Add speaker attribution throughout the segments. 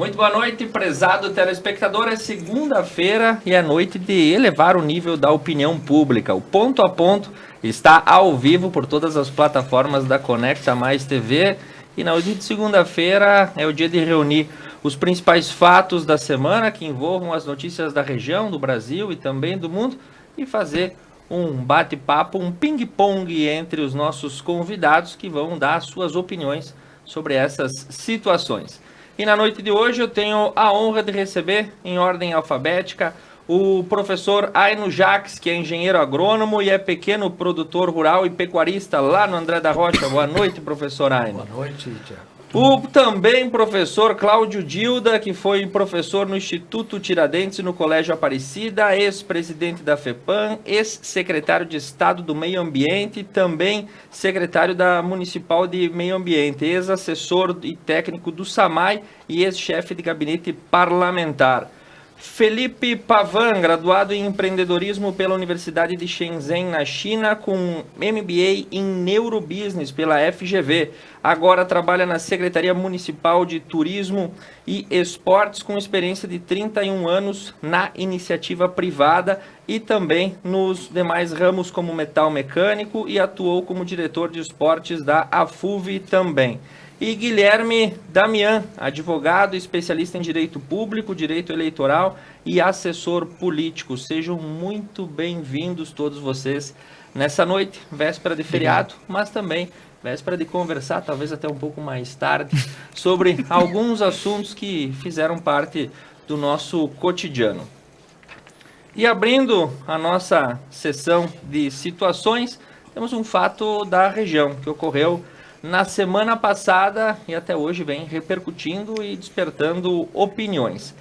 Speaker 1: Muito boa noite, prezado telespectador. É segunda-feira e é noite de elevar o nível da opinião pública. O Ponto a Ponto está ao vivo por todas as plataformas da Conecta Mais TV. E na noite de segunda-feira é o dia de reunir os principais fatos da semana que envolvam as notícias da região, do Brasil e também do mundo e fazer um bate-papo, um ping-pong entre os nossos convidados que vão dar suas opiniões sobre essas situações. E na noite de hoje eu tenho a honra de receber, em ordem alfabética, o professor Aino Jacques, que é engenheiro agrônomo e é pequeno produtor rural e pecuarista lá no André da Rocha. Boa noite, professor Aino.
Speaker 2: Boa noite, Tiago.
Speaker 1: O também professor Cláudio Dilda, que foi professor no Instituto Tiradentes no Colégio Aparecida, ex-presidente da FEPAM, ex-secretário de Estado do Meio Ambiente, também secretário da Municipal de Meio Ambiente, ex-assessor e técnico do SAMAI e ex-chefe de gabinete parlamentar. Felipe Pavan, graduado em empreendedorismo pela Universidade de Shenzhen, na China, com MBA em Neurobusiness pela FGV. Agora trabalha na Secretaria Municipal de Turismo e Esportes, com experiência de 31 anos na iniciativa privada e também nos demais ramos como metal mecânico, e atuou como diretor de esportes da AFUV também. E Guilherme Damian, advogado, especialista em direito público, direito eleitoral e assessor político. Sejam muito bem-vindos todos vocês nessa noite, véspera de feriado, mas também véspera de conversar, talvez até um pouco mais tarde, sobre alguns assuntos que fizeram parte do nosso cotidiano. E abrindo a nossa sessão de situações, temos um fato da região que ocorreu na semana passada e até hoje vem repercutindo e despertando opiniões.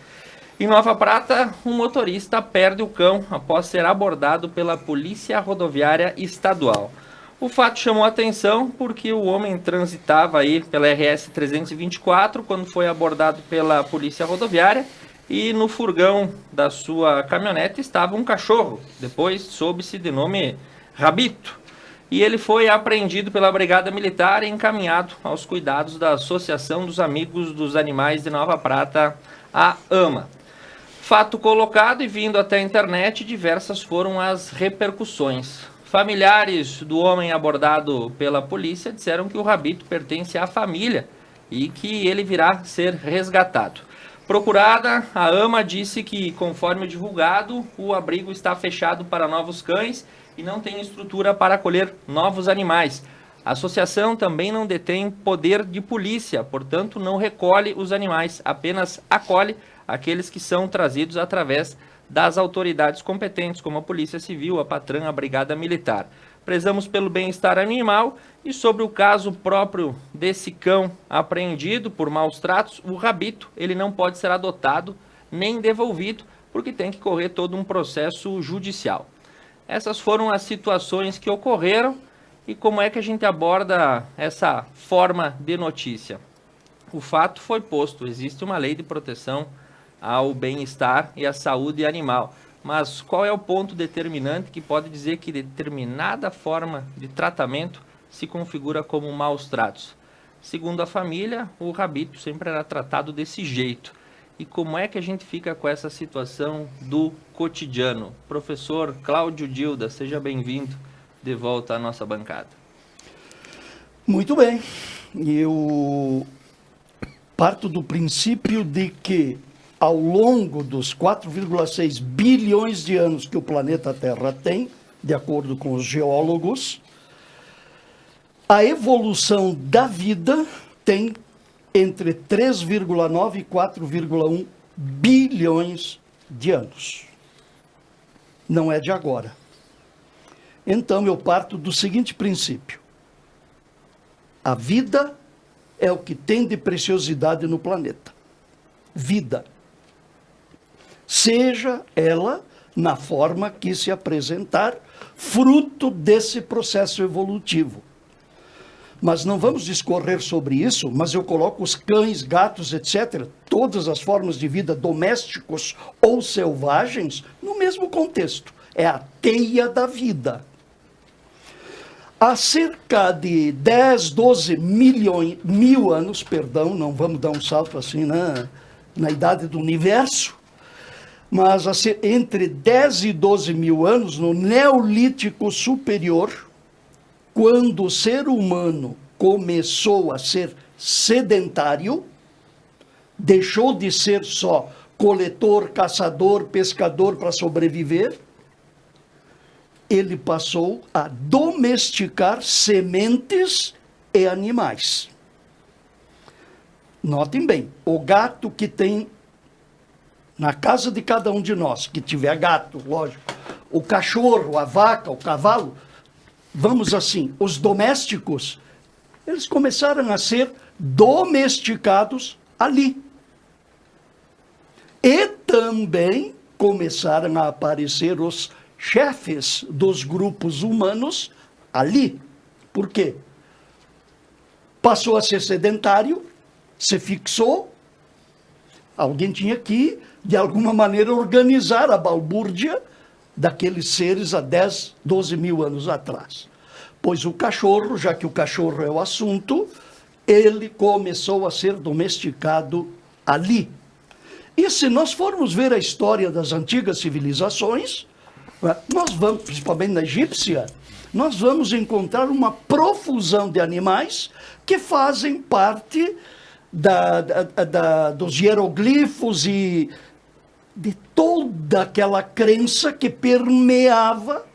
Speaker 1: Em Nova Prata, um motorista perde o cão após ser abordado pela Polícia Rodoviária Estadual. O fato chamou a atenção porque o homem transitava aí pela RS 324 quando foi abordado pela Polícia Rodoviária e no furgão da sua caminhonete estava um cachorro, depois soube-se de nome Rabito. E ele foi apreendido pela Brigada Militar e encaminhado aos cuidados da Associação dos Amigos dos Animais de Nova Prata, a AMA. Fato colocado e vindo até a internet, diversas foram as repercussões. Familiares do homem abordado pela polícia disseram que o Rabito pertence à família e que ele virá ser resgatado. Procurada, a AMA disse que, conforme o divulgado, o abrigo está fechado para novos cães e não tem estrutura para acolher novos animais. A associação também não detém poder de polícia, portanto não recolhe os animais, apenas acolhe aqueles que são trazidos através das autoridades competentes, como a Polícia Civil, a Patran, a Brigada Militar. Prezamos pelo bem-estar animal e sobre o caso próprio desse cão apreendido por maus tratos, o Rabito, ele não pode ser adotado nem devolvido, porque tem que correr todo um processo judicial. Essas foram as situações que ocorreram e como é que a gente aborda essa forma de notícia. O fato foi posto, existe uma lei de proteção ao bem-estar e à saúde animal, mas qual é o ponto determinante que pode dizer que determinada forma de tratamento se configura como maus tratos? Segundo a família, o Rabito sempre era tratado desse jeito. E como é que a gente fica com essa situação do cotidiano? Professor Cláudio Dilda, seja bem-vindo de volta à nossa bancada.
Speaker 2: Muito bem. Eu parto do princípio de que, ao longo dos 4,6 bilhões de anos que o planeta Terra tem, de acordo com os geólogos, a evolução da vida tem entre 3,9 e 4,1 bilhões de anos. Não é de agora. Então eu parto do seguinte princípio: a vida é o que tem de preciosidade no planeta. Vida. Seja ela na forma que se apresentar, fruto desse processo evolutivo. Mas não vamos discorrer sobre isso, mas eu coloco os cães, gatos, etc., todas as formas de vida, domésticos ou selvagens, no mesmo contexto. É a teia da vida. Há cerca de 10, 12 mil anos, não vamos dar um salto assim, né? na idade do universo, mas entre 10 e 12 mil anos, no Neolítico Superior, quando o ser humano começou a ser sedentário, deixou de ser só coletor, caçador, pescador para sobreviver, ele passou a domesticar sementes e animais. Notem bem, o gato que tem na casa de cada um de nós, que tiver gato, lógico, o cachorro, a vaca, o cavalo, vamos assim, os domésticos, eles começaram a ser domesticados ali. E também começaram a aparecer os chefes dos grupos humanos ali. Por quê? Passou a ser sedentário, se fixou, alguém tinha que, de alguma maneira, organizar a balbúrdia daqueles seres há 10, 12 mil anos atrás. Pois o cachorro, já que o cachorro é o assunto, ele começou a ser domesticado ali. E se nós formos ver a história das antigas civilizações, nós vamos, principalmente na egípcia, nós vamos encontrar uma profusão de animais que fazem parte dos hieroglifos e de toda aquela crença que permeava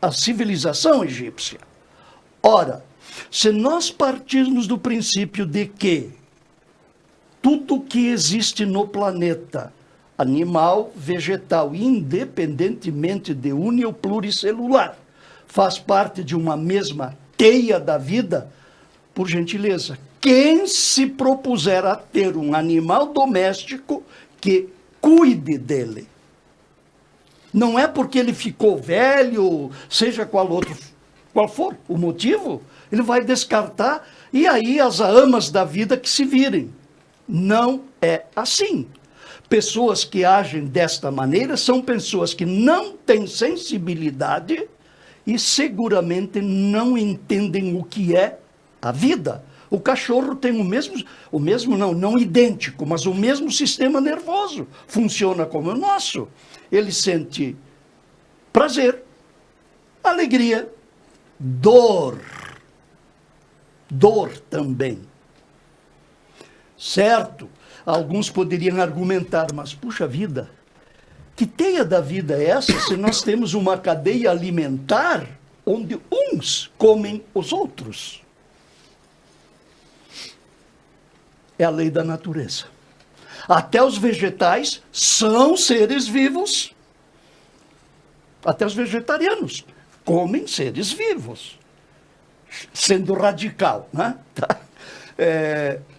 Speaker 2: a civilização egípcia. Ora, se nós partirmos do princípio de que tudo que existe no planeta, animal, vegetal, independentemente de uni ou pluricelular, faz parte de uma mesma teia da vida, por gentileza, quem se propuser a ter um animal doméstico que cuide dele. Não é porque ele ficou velho, seja qual for o motivo, ele vai descartar e aí as amas da vida que se virem. Não é assim. Pessoas que agem desta maneira são pessoas que não têm sensibilidade e seguramente não entendem o que é a vida. O cachorro tem não idêntico, mas o mesmo sistema nervoso. Funciona como o nosso. Ele sente prazer, alegria, dor. Dor também. Certo? Alguns poderiam argumentar, mas puxa vida, que teia da vida é essa se nós temos uma cadeia alimentar onde uns comem os outros? É a lei da natureza. Até os vegetais são seres vivos. Até os vegetarianos comem seres vivos. Sendo radical, né? Tá?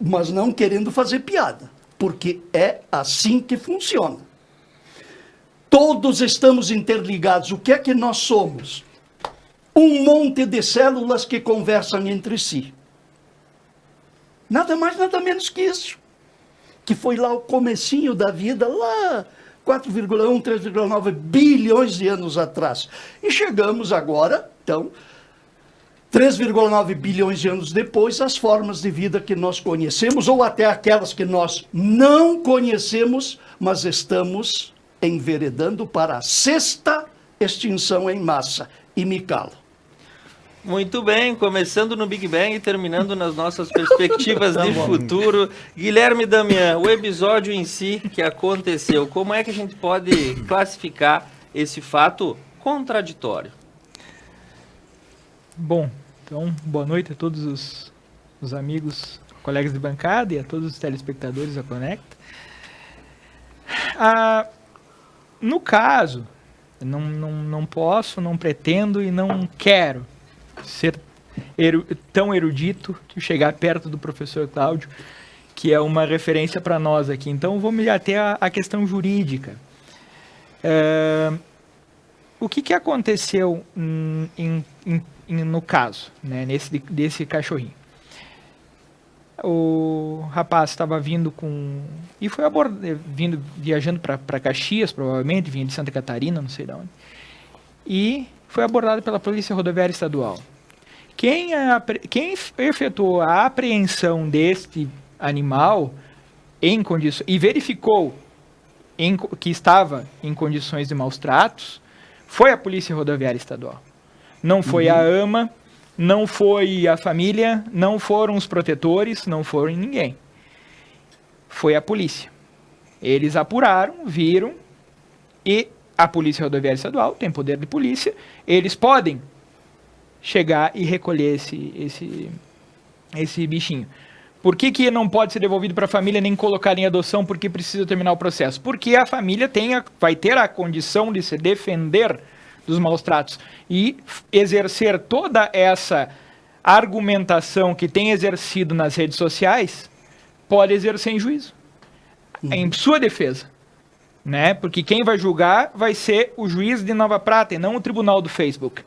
Speaker 2: Mas não querendo fazer piada, porque é assim que funciona. Todos estamos interligados. O que é que nós somos? Um monte de células que conversam entre si. Nada mais, nada menos que isso. Que foi lá o comecinho da vida, lá 4,1, 3,9 bilhões de anos atrás. E chegamos agora, então, 3,9 bilhões de anos depois, as formas de vida que nós conhecemos, ou até aquelas que nós não conhecemos, mas estamos enveredando para a sexta extinção em massa. E me calo.
Speaker 1: Muito bem, começando no Big Bang e terminando nas nossas perspectivas de futuro. Guilherme Damian, o episódio em si que aconteceu, como é que a gente pode classificar esse fato contraditório?
Speaker 3: Bom, então, boa noite a todos os amigos, colegas de bancada e a todos os telespectadores da Conecta. No caso, não posso, não pretendo e não quero ser tão erudito que chegar perto do professor Cláudio, que é uma referência para nós aqui. Então, vou me ater à questão jurídica. O que aconteceu no caso, né, desse cachorrinho? O rapaz estava vindo e foi viajando para Caxias, provavelmente, vinha de Santa Catarina, não sei de onde, e foi abordado pela Polícia Rodoviária Estadual. Quem efetuou a apreensão deste animal e verificou que estava em condições de maus tratos, foi a Polícia Rodoviária Estadual. Não foi a AMA, não foi a família, não foram os protetores, não foram ninguém. Foi a polícia. Eles apuraram, viram, e a Polícia Rodoviária Estadual tem poder de polícia, eles podem chegar e recolher esse bichinho. Por que não pode ser devolvido para a família nem colocado em adoção porque precisa terminar o processo? Porque a família vai ter a condição de se defender dos maus tratos e exercer toda essa argumentação que tem exercido nas redes sociais, pode exercer em juízo, em sua defesa. Né? Porque quem vai julgar vai ser o juiz de Nova Prata e não o tribunal do Facebook.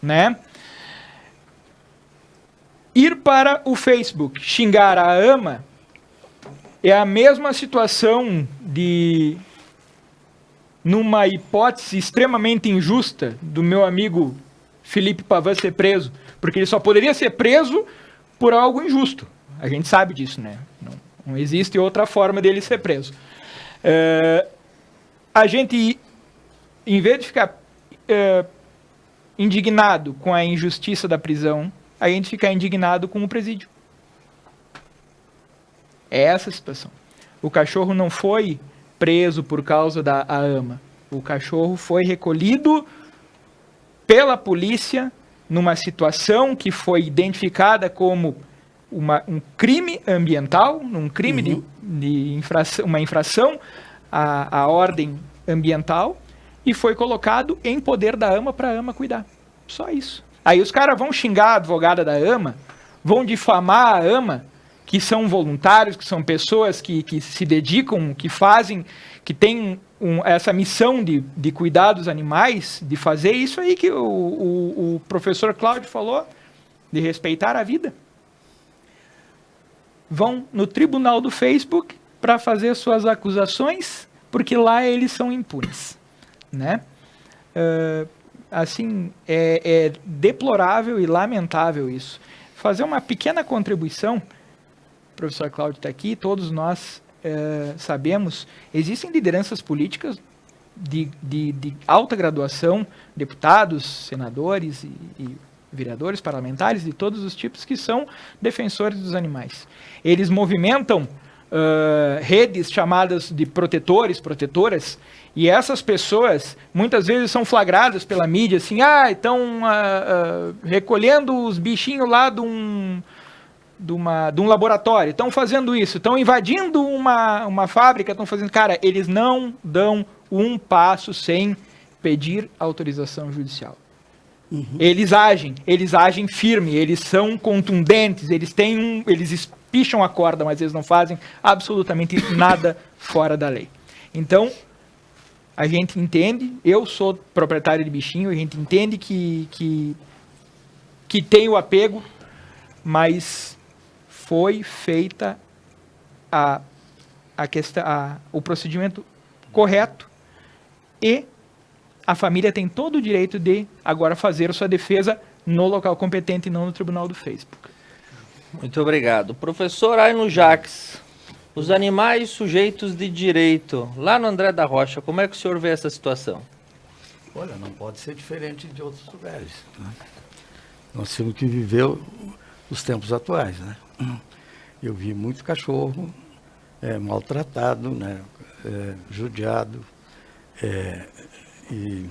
Speaker 3: Né? Ir para o Facebook xingar a AMA é a mesma situação de, numa hipótese extremamente injusta, do meu amigo Felipe Pavan ser preso, porque ele só poderia ser preso por algo injusto. A gente sabe disso, né? Não existe outra forma dele ser preso. A gente, em vez de ficar indignado com a injustiça da prisão, a gente fica indignado com o presídio. É essa a situação. O cachorro não foi preso por causa da AMA. O cachorro foi recolhido pela polícia numa situação que foi identificada como um crime ambiental, um crime de infração, uma infração à ordem ambiental, e foi colocado em poder da AMA para a AMA cuidar. Só isso. Aí os caras vão xingar a advogada da AMA, vão difamar a AMA, que são voluntários, que são pessoas que se dedicam, que fazem, que têm essa missão de cuidar dos animais, de fazer isso aí que o professor Cláudio falou, de respeitar a vida. Vão no tribunal do Facebook para fazer suas acusações, porque lá eles são impunes. Né? Assim, é deplorável e lamentável isso. Fazer uma pequena contribuição, o professor Cláudio está aqui, todos nós sabemos, existem lideranças políticas de alta graduação, deputados, senadores e vereadores, parlamentares de todos os tipos que são defensores dos animais. Eles movimentam redes chamadas de protetores, protetoras, e essas pessoas muitas vezes são flagradas pela mídia, assim, estão recolhendo os bichinhos lá de um laboratório, estão fazendo isso, estão invadindo uma fábrica, estão fazendo... Cara, eles não dão um passo sem pedir autorização judicial. Eles agem firme, eles são contundentes, eles espicham a corda, mas eles não fazem absolutamente nada fora da lei. Então, a gente entende, eu sou proprietário de bichinho, a gente entende que tem o apego, mas foi feita o procedimento correto e a família tem todo o direito de agora fazer sua defesa no local competente e não no tribunal do Facebook.
Speaker 1: Muito obrigado. Professor Aino Jacques, os animais sujeitos de direito, lá no André da Rocha, como é que o senhor vê essa situação?
Speaker 2: Olha, não pode ser diferente de outros lugares. Né? Nós temos que viver os tempos atuais. Né? Eu vi muito cachorro maltratado, né? Judiado, e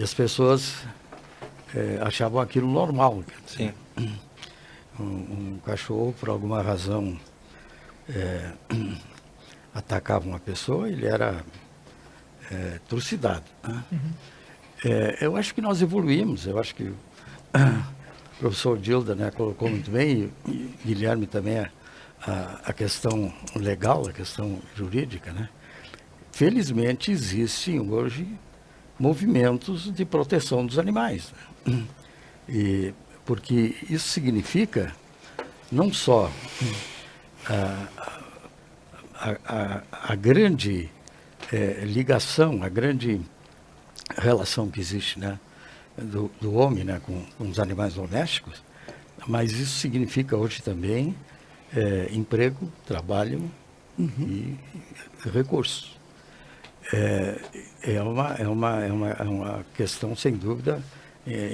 Speaker 2: as pessoas achavam aquilo normal.
Speaker 1: Sim.
Speaker 2: Um cachorro, por alguma razão, atacava uma pessoa, ele era trucidado. Né? Eu acho que nós evoluímos, eu acho que o professor Gilda, né, colocou muito bem, e Guilherme também, a questão legal, a questão jurídica. Né? Felizmente existem hoje movimentos de proteção dos animais. Né? Porque isso significa não só a grande ligação, a grande relação que existe, né, do homem, né, com os animais domésticos, mas isso significa hoje também emprego, trabalho e recursos. É uma questão, sem dúvida,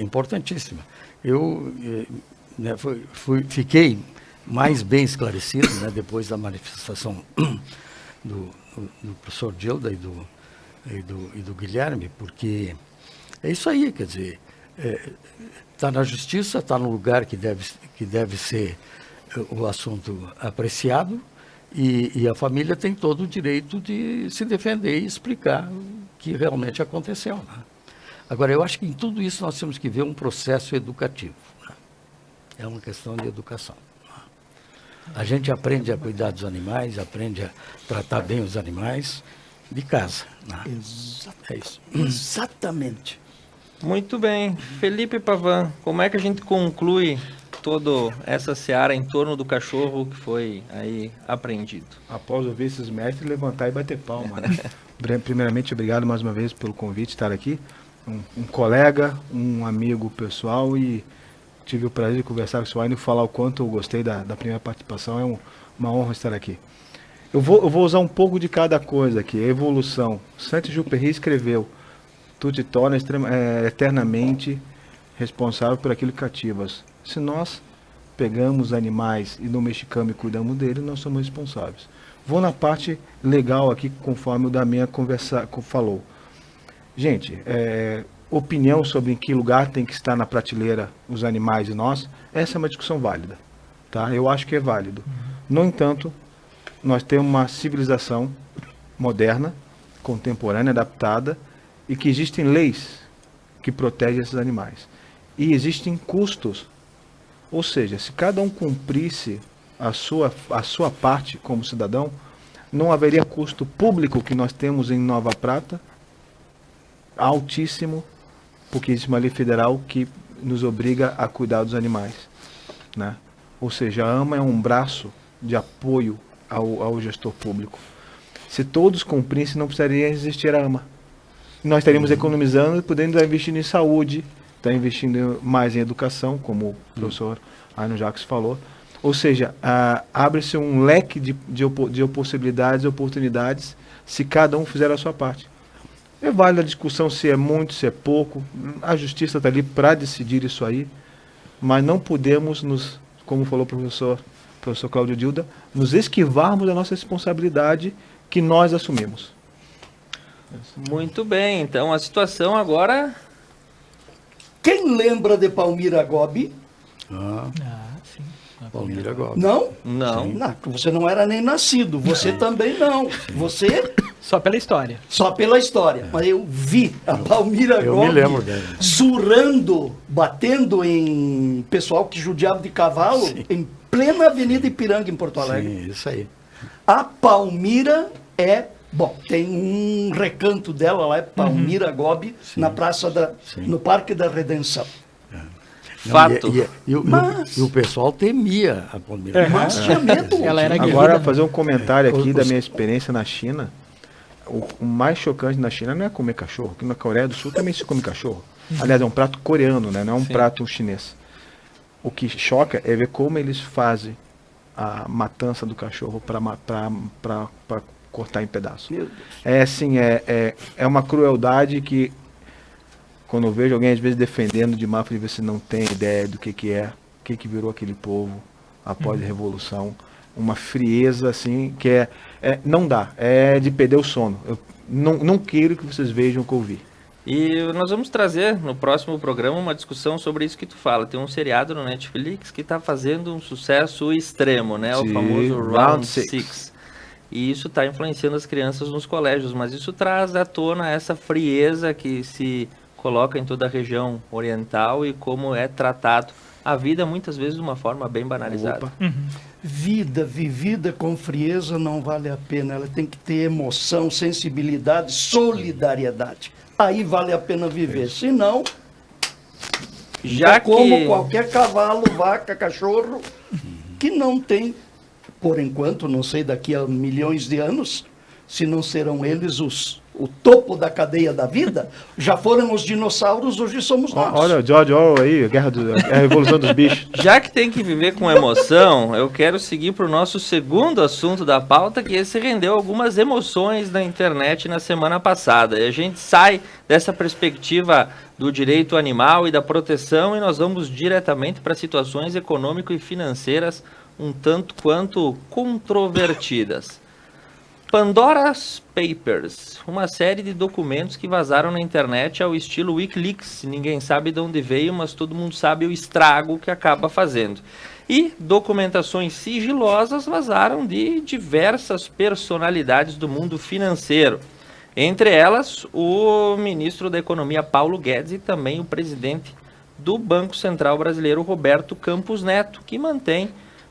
Speaker 2: importantíssima. Eu fiquei mais bem esclarecido, né, depois da manifestação do professor Gilda e do Guilherme, porque é isso aí, quer dizer, está na justiça, está no lugar que deve ser o assunto apreciado, e a família tem todo o direito de se defender e explicar o que realmente aconteceu. Né? Agora, eu acho que em tudo isso nós temos que ver um processo educativo. Né? É uma questão de educação. Né? A gente aprende a cuidar dos animais, aprende a tratar bem os animais de casa. Né? É isso. Exatamente.
Speaker 1: Muito bem. Felipe Pavan, como é que a gente conclui toda essa seara em torno do cachorro que foi aí apreendido?
Speaker 4: Após ouvir esses mestres, levantar e bater palma. Né? Primeiramente, obrigado mais uma vez pelo convite de estar aqui. Um colega, um amigo pessoal, e tive o prazer de conversar com o senhor e falar o quanto eu gostei da primeira participação. É uma honra estar aqui. Eu vou usar um pouco de cada coisa aqui. A evolução. Saint-Exupéry escreveu: tu te tornas eternamente responsável por aquilo que cativas. Se nós pegamos animais e domesticamos e cuidamos deles, nós somos responsáveis. Vou na parte legal aqui, conforme o Damian falou. Gente, opinião sobre em que lugar tem que estar na prateleira os animais e nós, essa é uma discussão válida. Tá? Eu acho que é válido. No entanto, nós temos uma civilização moderna, contemporânea, adaptada, e que existem leis que protegem esses animais. E existem custos. Ou seja, se cada um cumprisse a sua parte como cidadão, não haveria custo público que nós temos em Nova Prata, altíssimo, porque existe uma lei federal que nos obriga a cuidar dos animais. Né? Ou seja, a AMA é um braço de apoio ao gestor público. Se todos cumprissem, não precisaria existir a AMA. Nós estaríamos economizando e podendo estar investindo em saúde, estar investindo mais em educação, como o professor Arno Jacques falou. Ou seja, abre-se um leque de possibilidades e oportunidades se cada um fizer a sua parte. É válida a discussão se é muito, se é pouco. A justiça está ali para decidir isso aí, mas não podemos como falou o professor Cláudio Gilda, nos esquivarmos da nossa responsabilidade que nós assumimos.
Speaker 1: Muito bem, então a situação agora...
Speaker 2: Quem lembra de Palmira Gobi?
Speaker 3: Sim.
Speaker 2: Palmira Gobi. Não?
Speaker 1: Não.
Speaker 2: Não, você não era nem nascido. Você também não. Você...
Speaker 3: Só pela história.
Speaker 2: Só pela história. Mas eu vi a Palmira Gobi.
Speaker 4: Eu me lembro dela.
Speaker 2: Surrando, batendo em pessoal que judiava de cavalo, em plena Avenida Ipiranga, em Porto Alegre.
Speaker 4: Sim, isso aí.
Speaker 2: A Palmira Bom, tem um recanto dela lá, é Palmira Gobi, na praça no Parque da Redenção.
Speaker 1: Fato.
Speaker 2: E
Speaker 4: o pessoal temia a Palmira.
Speaker 2: Mas tinha medo.
Speaker 3: Ela era
Speaker 4: Agora,
Speaker 3: guerreira.
Speaker 4: fazer um comentário aqui da minha experiência na China. O mais chocante na China não é comer cachorro, que na Coreia do Sul também se come cachorro. Aliás, é um prato coreano, né? Não é um prato chinês. O que choca é ver como eles fazem a matança do cachorro para cortar em pedaços. É assim, é uma crueldade que, quando eu vejo alguém às vezes defendendo de má, você não tem ideia do que é, o que virou aquele povo após a Revolução. Uma frieza assim que não dá, é de perder o sono. Eu não quero que vocês vejam o que eu vi.
Speaker 1: E nós vamos trazer no próximo programa uma discussão sobre isso que tu fala. Tem um seriado no Netflix que está fazendo um sucesso extremo, né?
Speaker 4: Sim,
Speaker 1: o famoso
Speaker 4: Round
Speaker 1: Round
Speaker 4: Six.
Speaker 1: Six. E isso está influenciando as crianças nos colégios, mas isso traz à tona essa frieza que se coloca em toda a região oriental e como é tratado a vida muitas vezes de uma forma bem banalizada.
Speaker 2: Vida vivida com frieza não vale a pena. Ela tem que ter emoção, sensibilidade, solidariedade. Aí vale a pena viver. Senão,
Speaker 1: Já
Speaker 2: como qualquer cavalo, vaca, cachorro, que não tem, por enquanto, não sei daqui a milhões de anos, se não serão eles os o topo da cadeia da vida, já foram os dinossauros, hoje somos nós.
Speaker 4: Olha o George Orwell aí, a Revolução dos Bichos.
Speaker 1: Já que tem que viver com emoção, eu quero seguir para o nosso segundo assunto da pauta, que esse rendeu algumas emoções na internet na semana passada. E a gente sai dessa perspectiva do direito animal e da proteção e nós vamos diretamente para situações econômico e financeiras um tanto quanto controvertidas. Pandora's Papers, uma série de documentos que vazaram na internet ao estilo Wikileaks. Ninguém sabe de onde veio, mas todo mundo sabe o estrago que acaba fazendo. E documentações sigilosas vazaram de diversas personalidades do mundo financeiro. Entre elas, o ministro da Economia, Paulo Guedes, e também o presidente do Banco Central Brasileiro, Roberto Campos Neto, que mantém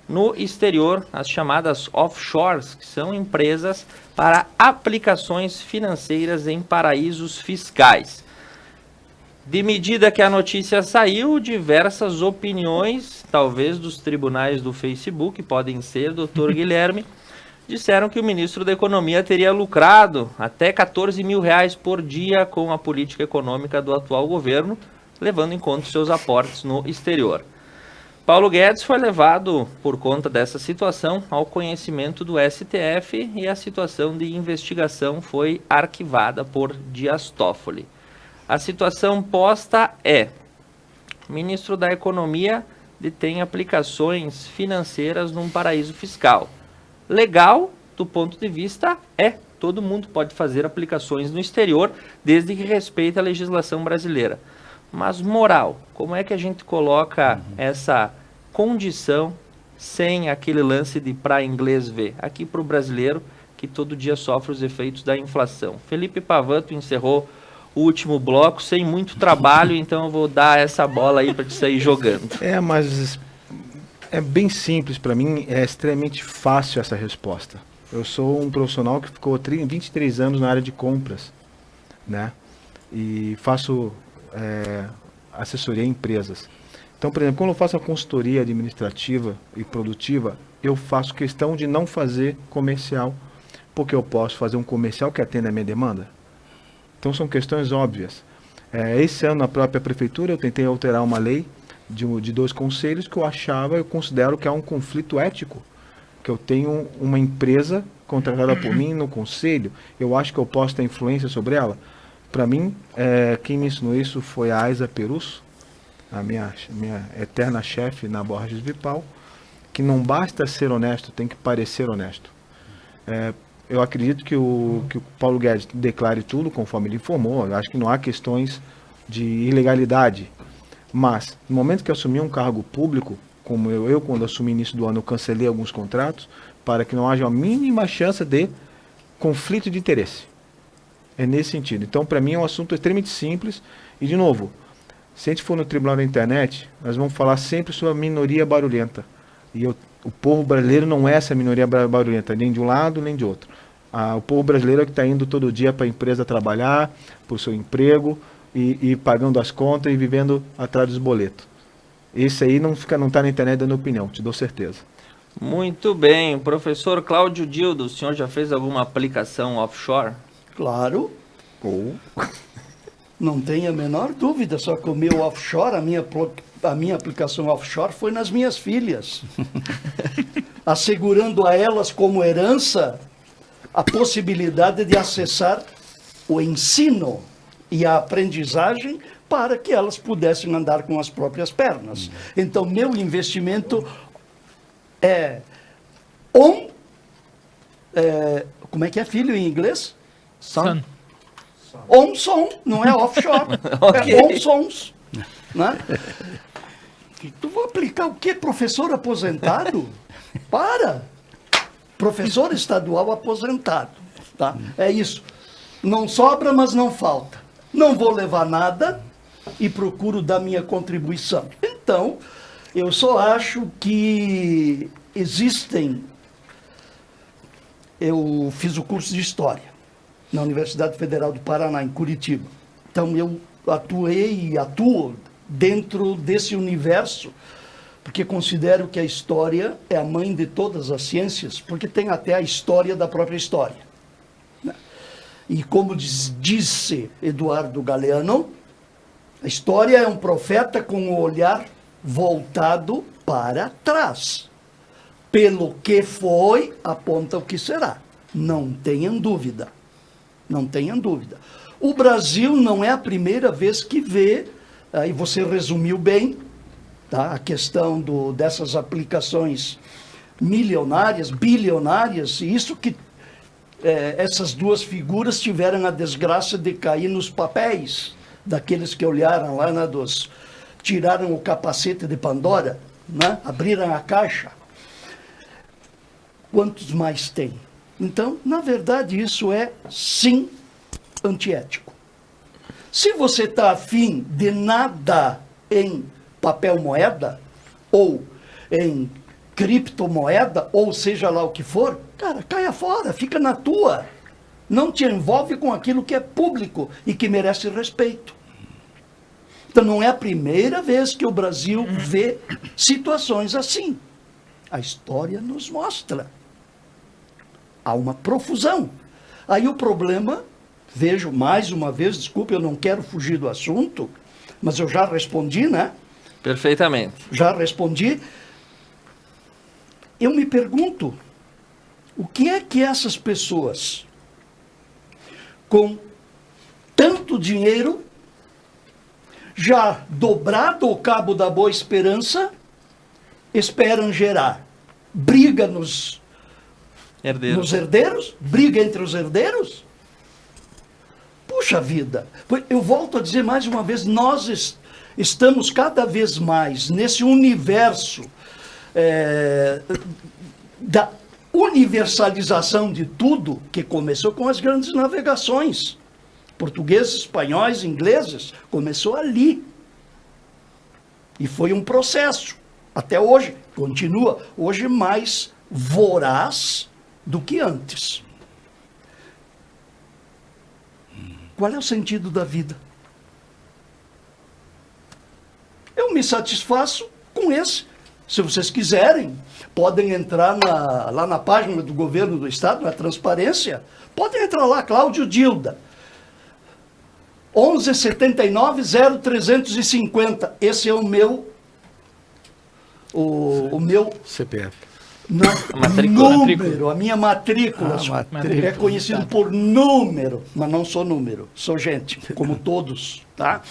Speaker 1: no exterior as chamadas offshores, que são empresas para aplicações financeiras em paraísos fiscais. De medida que a notícia saiu, diversas opiniões, talvez dos tribunais do Facebook, podem ser, doutor Guilherme, disseram que o ministro da Economia teria lucrado até 14 mil reais por dia com a política econômica do atual governo, levando em conta os seus aportes no exterior. Paulo Guedes foi levado, por conta dessa situação, ao conhecimento do STF e a situação de investigação foi arquivada por Dias Toffoli. A situação posta é: o ministro da Economia detém aplicações financeiras num paraíso fiscal. Legal, do ponto de vista, todo mundo pode fazer aplicações no exterior, desde que respeite a legislação brasileira. Mas moral, como é que a gente coloca essa condição sem aquele lance de para inglês ver? Aqui para o brasileiro, que todo dia sofre os efeitos da inflação. Felipe Pavanto encerrou o último bloco sem muito trabalho, então eu vou dar essa bola aí para te sair jogando.
Speaker 4: Mas é bem simples para mim, é extremamente fácil essa resposta. Eu sou um profissional que ficou 23 anos na área de compras, né? E faço assessoria a empresas. Então, por exemplo, quando eu faço a consultoria administrativa e produtiva, eu faço questão de não fazer comercial, porque eu posso fazer um comercial que atenda a minha demanda. Então, são questões óbvias. Esse ano, na própria prefeitura, eu tentei alterar uma lei de 2 conselhos que eu considero que há um conflito ético, que eu tenho uma empresa contratada por mim no conselho, eu acho que eu posso ter influência sobre ela. Para mim, quem me ensinou isso foi a Aisa Perusso, a minha eterna chefe na Borges Vipal, que não basta ser honesto, tem que parecer honesto. Eu acredito que o Paulo Guedes declare tudo conforme ele informou, eu acho que não há questões de ilegalidade, mas no momento que eu assumi um cargo público, como eu quando assumi início do ano, eu cancelei alguns contratos para que não haja a mínima chance de conflito de interesse. É nesse sentido. Então, para mim, é um assunto extremamente simples. E, de novo, se a gente for no tribunal da internet, nós vamos falar sempre sobre a minoria barulhenta. E o povo brasileiro não é essa minoria barulhenta, nem de um lado, nem de outro. O povo brasileiro é que está indo todo dia para a empresa trabalhar, para o seu emprego, e pagando as contas e vivendo atrás dos boletos. Esse aí não está na internet dando opinião, te dou certeza.
Speaker 1: Muito bem. Professor Cláudio Dildo, o senhor já fez alguma aplicação offshore?
Speaker 2: Claro. Não tem a menor dúvida, só que o meu offshore, a minha aplicação offshore foi nas minhas filhas. Assegurando a elas como herança a possibilidade de acessar o ensino e a aprendizagem para que elas pudessem andar com as próprias pernas. Então, meu investimento como é que é filho em inglês?
Speaker 3: Son.
Speaker 2: On-son, não é offshore.
Speaker 1: Ok.
Speaker 2: É on-sons. Né? Tu vai aplicar o quê? Professor aposentado? Para! Professor estadual aposentado. Tá? É isso. Não sobra, mas não falta. Não vou levar nada e procuro dar minha contribuição. Então, eu só acho que existem... Eu fiz o curso de História na Universidade Federal do Paraná, em Curitiba. Então, eu atuei e atuo dentro desse universo, porque considero que a história é a mãe de todas as ciências, porque tem até a história da própria história. E como disse Eduardo Galeano, a história é um profeta com o olhar voltado para trás. Pelo que foi, aponta o que será. Não tenham dúvida. Não tenham dúvida. O Brasil não é a primeira vez que vê, aí você resumiu bem, tá? A questão dessas aplicações milionárias, bilionárias, e isso que essas duas figuras tiveram a desgraça de cair nos papéis daqueles que olharam lá, né, tiraram o capacete de Pandora, né, abriram a caixa. Quantos mais tem? Então, na verdade, isso é, sim, antiético. Se você está afim de nada em papel moeda, ou em criptomoeda, ou seja lá o que for, cara, caia fora, fica na tua. Não te envolve com aquilo que é público e que merece respeito. Então, não é a primeira vez que o Brasil vê situações assim. A história nos mostra. Há uma profusão. Aí o problema, vejo mais uma vez, desculpe, eu não quero fugir do assunto, mas eu já respondi, né?
Speaker 1: Perfeitamente.
Speaker 2: Já respondi. Eu me pergunto, o que é que essas pessoas, com tanto dinheiro, já dobrado o cabo da Boa Esperança, esperam gerar? Briga nos herdeiros? Briga entre os herdeiros? Puxa vida! Eu volto a dizer mais uma vez, nós estamos cada vez mais nesse universo da universalização de tudo, que começou com as grandes navegações. Portugueses, espanhóis, ingleses, começou ali. E foi um processo. Até hoje, continua. Hoje mais voraz do que antes. Qual é o sentido da vida? Eu me satisfaço com esse. Se vocês quiserem, podem entrar lá na página do governo do estado, na transparência, podem entrar lá, Cláudio Dilda, 1179-0350. Esse é o meu
Speaker 5: CPF.
Speaker 2: Número, a minha matrícula. É conhecido por número, mas não sou número, sou gente, como todos, tá?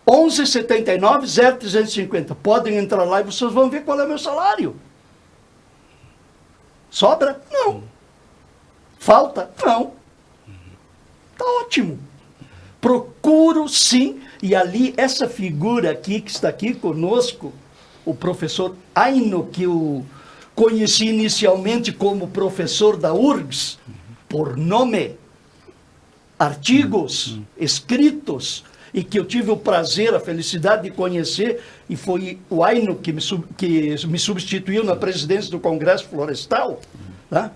Speaker 2: 1179-0350. Podem entrar lá e vocês vão ver qual é o meu salário. Sobra? Não. Falta? Não. Tá ótimo. Procuro sim, e ali essa figura aqui que está aqui conosco, o professor Aino, que eu conheci inicialmente como professor da URGS, por nome, artigos escritos, e que eu tive o prazer, a felicidade de conhecer, e foi o Aino que me substituiu na presidência do Congresso Florestal, tá?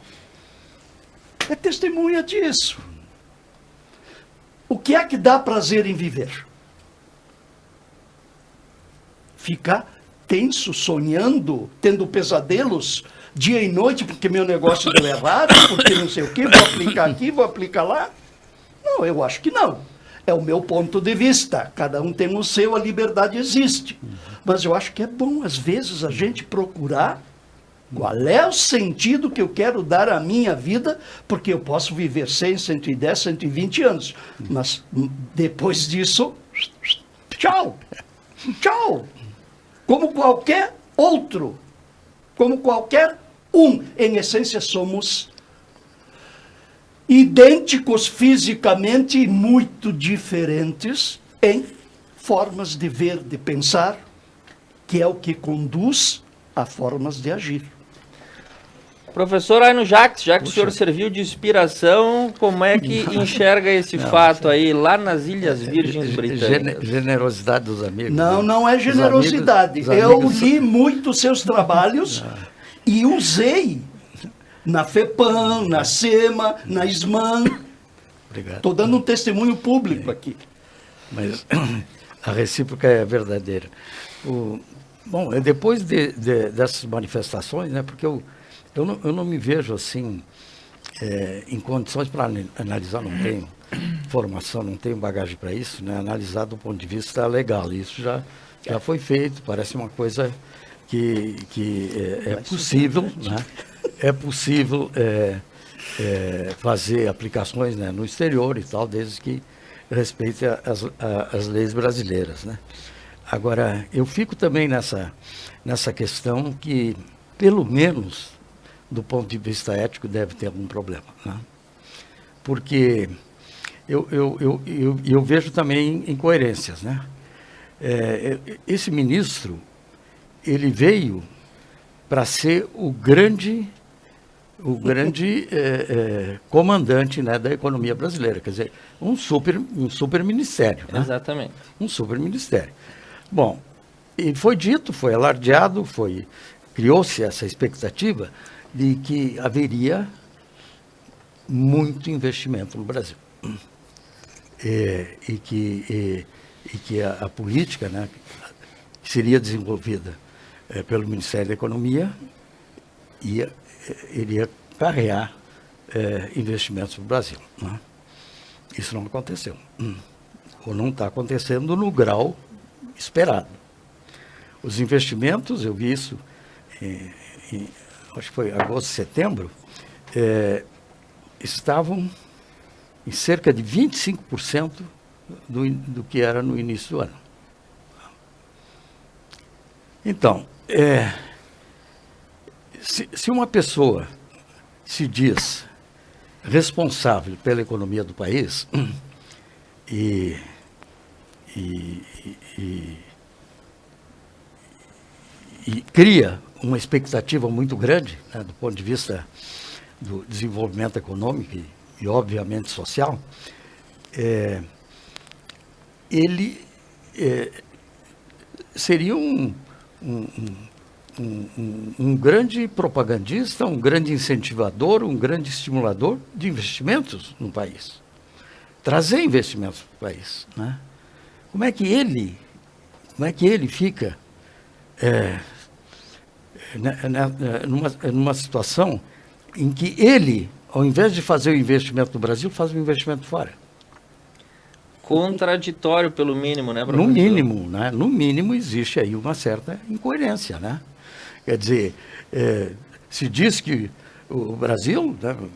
Speaker 2: É testemunha disso. O que é que dá prazer em viver? Ficar tenso, sonhando, tendo pesadelos dia e noite, porque meu negócio deu errado, porque não sei o quê, vou aplicar aqui, vou aplicar lá? Não, eu acho que não. É o meu ponto de vista. Cada um tem o seu, a liberdade existe. Mas eu acho que é bom, às vezes, a gente procurar qual é o sentido que eu quero dar à minha vida, porque eu posso viver 100, 110, 120 anos. Mas depois disso, tchau. Tchau. Como qualquer outro. Como qualquer um. Em essência, somos idênticos fisicamente e muito diferentes em formas de ver, de pensar, que é o que conduz a formas de agir.
Speaker 1: Professor Aino Jacques, já que o senhor serviu de inspiração, como é que enxerga esse fato aí lá nas Ilhas Virgens Britânicas?
Speaker 5: Generosidade dos amigos.
Speaker 2: Não,
Speaker 5: né?
Speaker 2: não é generosidade.
Speaker 5: Os amigos
Speaker 2: li muito seus trabalhos e usei na FEPAM, na SEMA, na SMAN.
Speaker 5: Obrigado.
Speaker 2: Estou dando um testemunho público aqui.
Speaker 5: Mas a recíproca é verdadeira. Bom, depois dessas manifestações, né, porque eu não me vejo assim, em condições para analisar, não tenho formação, não tenho bagagem para isso, né? Analisar do ponto de vista legal. Isso já foi feito, parece uma coisa que é possível, né? É possível fazer aplicações, né, no exterior e tal, desde que respeite as leis brasileiras, né? Agora, eu fico também nessa questão que, pelo menos, do ponto de vista ético, deve ter algum problema, né? Porque eu vejo também incoerências, né? Esse ministro, ele veio para ser o grande comandante, né, da economia brasileira, quer dizer, um super ministério, né?
Speaker 1: Exatamente.
Speaker 5: Um super ministério. Bom, e foi dito, foi alardeado, criou-se essa expectativa de que haveria muito investimento no Brasil. E que a política, né, que seria desenvolvida pelo Ministério da Economia iria carregar investimentos no Brasil, né? Isso não aconteceu. Ou não está acontecendo no grau esperado. Os investimentos, eu vi isso acho que foi agosto, setembro, estavam em cerca de 25% do que era no início do ano. Então, se uma pessoa se diz responsável pela economia do país e cria uma expectativa muito grande, né, do ponto de vista do desenvolvimento econômico e obviamente social, ele seria um grande propagandista, um grande incentivador, um grande estimulador de investimentos no país. Trazer investimentos para o país, né? Como é que ele fica numa situação em que ele, ao invés de fazer o investimento no Brasil, faz o investimento fora?
Speaker 1: Contraditório, pelo mínimo, né, professor?
Speaker 5: No mínimo, né? No mínimo existe aí uma certa incoerência, né? Quer dizer, se diz que o Brasil, né, o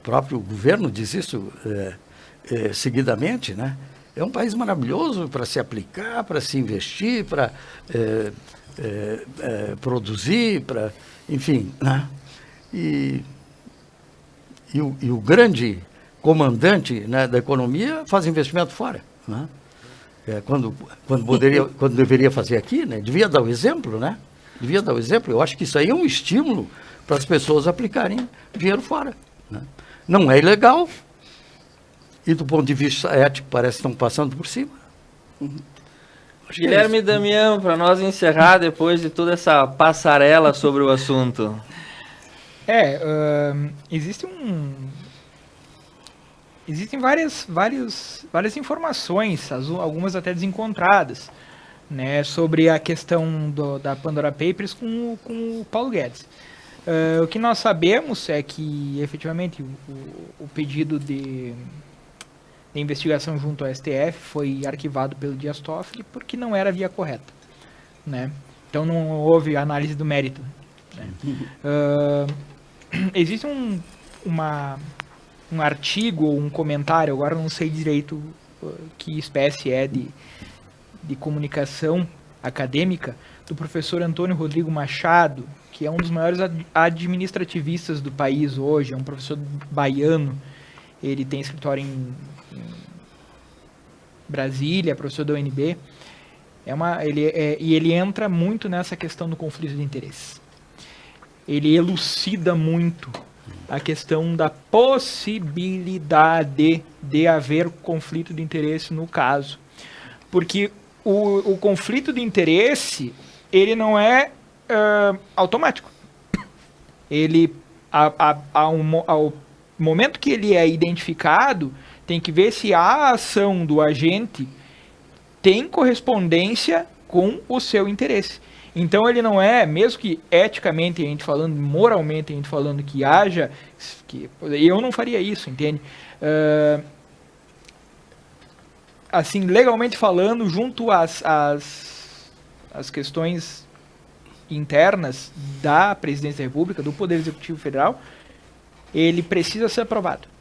Speaker 5: próprio governo diz isso seguidamente, né? É um país maravilhoso para se aplicar, para se investir, para produzir, enfim, né? E o grande comandante, né, da economia faz investimento fora, né? Quando deveria fazer aqui, né? Devia dar o exemplo, né? Devia dar o exemplo. Eu acho que isso aí é um estímulo para as pessoas aplicarem dinheiro fora, né? Não é ilegal e, do ponto de vista ético, parece que estão passando por cima.
Speaker 1: Guilherme Damião, para nós encerrar depois de toda essa passarela sobre o assunto.
Speaker 3: Existem várias informações, algumas até desencontradas, né, sobre a questão da Pandora Papers com o Paulo Guedes. O que nós sabemos é que, efetivamente, o pedido de investigação junto ao STF foi arquivado pelo Dias Toffoli porque não era a via correta, né? Então não houve análise do mérito, né? Existe um artigo ou um comentário, agora não sei direito que espécie é de comunicação acadêmica, do professor Antônio Rodrigo Machado, que é um dos maiores administrativistas do país hoje, é um professor baiano. Ele tem escritório em Brasília, professor da UNB. Ele entra muito nessa questão do conflito de interesse. Ele elucida muito a questão da possibilidade de haver conflito de interesse no caso. Porque o conflito de interesse, ele não é automático. Ele, ao momento que ele é identificado, tem que ver se a ação do agente tem correspondência com o seu interesse. Então ele não é, mesmo que eticamente a gente falando, moralmente a gente falando que haja, que eu não faria isso, entende? Assim, legalmente falando, junto às questões internas da Presidência da República, do Poder Executivo Federal, ele precisa ser aprovado.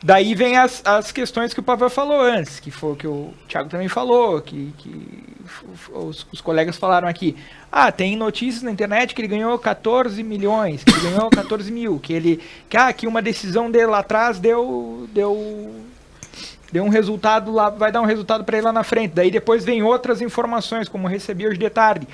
Speaker 3: Daí vem as questões que o Pavel falou antes, que foi o que o Thiago também falou, que os colegas falaram aqui. Tem notícias na internet que ele ganhou 14 milhões, que ele ganhou 14 mil, que uma decisão dele lá atrás deu um resultado lá, vai dar um resultado para ele lá na frente. Daí depois vem outras informações, como recebi hoje de tarde.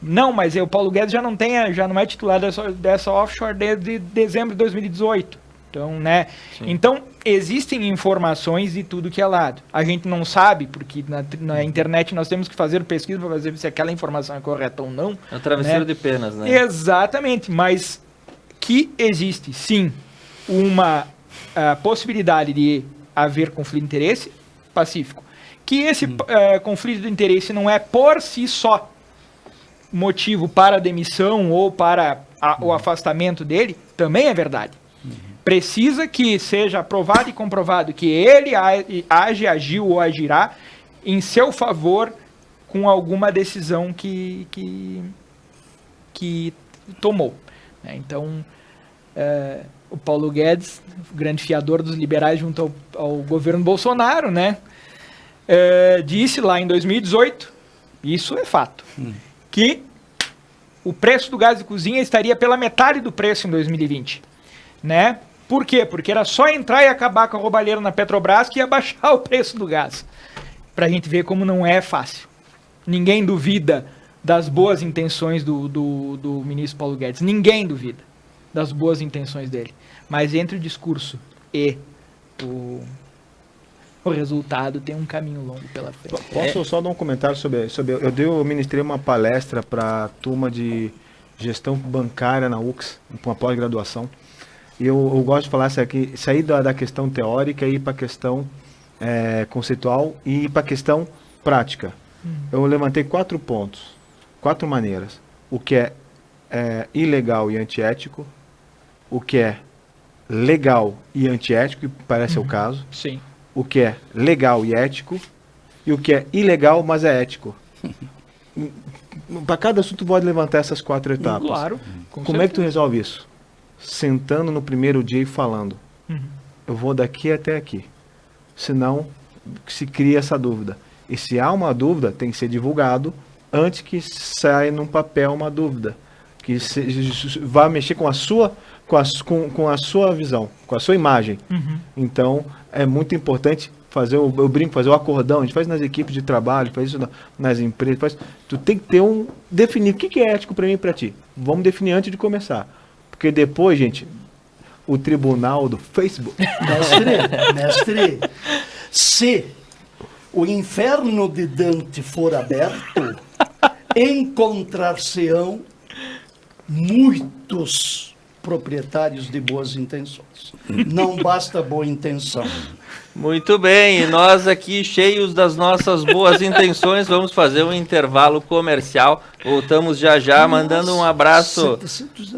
Speaker 3: Não, mas o Paulo Guedes já não é titular dessa offshore desde dezembro de 2018. Então, né? Sim. Então, existem informações de tudo que é lado. A gente não sabe, porque na internet nós temos que fazer pesquisa para ver se aquela informação é correta ou não.
Speaker 1: É um travesseiro de penas, né?
Speaker 3: Exatamente, mas que existe, sim, uma possibilidade de haver conflito de interesse pacífico. Que esse conflito de interesse não é por si só motivo para a demissão ou para o afastamento dele, também é verdade. Precisa que seja aprovado e comprovado que ele agiu ou agirá em seu favor com alguma decisão que tomou. Então, o Paulo Guedes, o grande fiador dos liberais junto ao governo Bolsonaro, né, disse lá em 2018, isso é fato, que o preço do gás de cozinha estaria pela metade do preço em 2020. Né? Por quê? Porque era só entrar e acabar com a roubalheira na Petrobras que ia baixar o preço do gás. Pra gente ver como não é fácil. Ninguém duvida das boas intenções do ministro Paulo Guedes. Ninguém duvida das boas intenções dele. Mas entre o discurso e o resultado tem um caminho longo pela frente.
Speaker 4: Posso só dar um comentário sobre eu ministrei uma palestra para a turma de gestão bancária na UX, uma pós-graduação. E eu gosto de falar isso aqui, sair da questão teórica e ir para a questão conceitual e ir para a questão prática. Eu levantei 4 pontos, 4 maneiras. O que é ilegal e antiético, o que é legal e antiético, que parece o caso.
Speaker 3: Sim.
Speaker 4: O que é legal e ético, e o que é ilegal, mas é ético. Para cada assunto pode levantar essas 4 etapas.
Speaker 3: Claro.
Speaker 4: Como é que tu resolve isso? Sentando no primeiro dia e falando. Eu vou daqui até aqui. Senão, se cria essa dúvida. E se há uma dúvida, tem que ser divulgado antes que saia num papel uma dúvida. Que vá mexer com a sua visão, com a sua imagem. Então, é muito importante fazer o acordão. A gente faz nas equipes de trabalho, faz isso nas empresas. Tu tem que definir o que é ético para mim e para ti. Vamos definir antes de começar. Porque depois, gente, o tribunal do Facebook...
Speaker 2: Mestre, se o inferno de Dante for aberto, encontrar-se-ão muitos proprietários de boas intenções. Não basta boa intenção.
Speaker 1: Muito bem, e nós aqui cheios das nossas boas intenções, vamos fazer um intervalo comercial. Voltamos já, mandando um abraço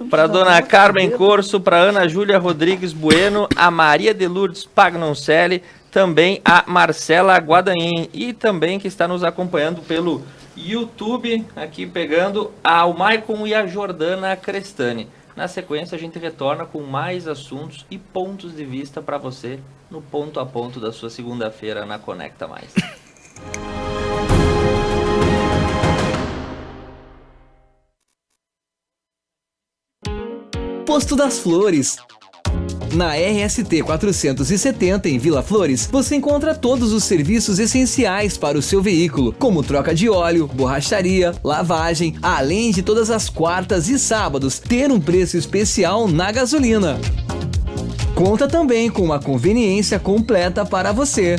Speaker 1: para dona Carmen Corso, para Ana Júlia Rodrigues Bueno, a Maria de Lourdes Pagnoncelli, também a Marcela Guadagnini e também que está nos acompanhando pelo YouTube, aqui pegando ao Maicon e a Jordana Crestani. Na sequência, a gente retorna com mais assuntos e pontos de vista para você no ponto a ponto da sua segunda-feira na Conecta Mais.
Speaker 6: Posto das Flores. Na RST 470 em Vila Flores, você encontra todos os serviços essenciais para o seu veículo, como troca de óleo, borracharia, lavagem, além de todas as quartas e sábados ter um preço especial na gasolina. Conta também com uma conveniência completa para você.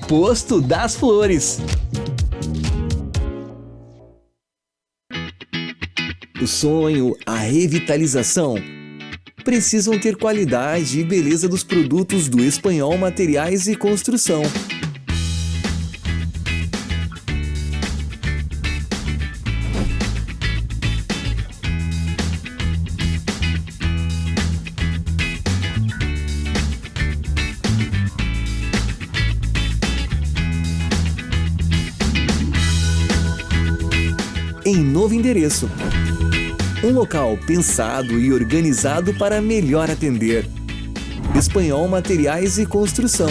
Speaker 6: Posto das Flores. O sonho, a revitalização precisam ter qualidade e beleza dos produtos do Espanhol Materiais e Construção. em novo endereço. Um local pensado e organizado para melhor atender. Espanhol Materiais e Construção.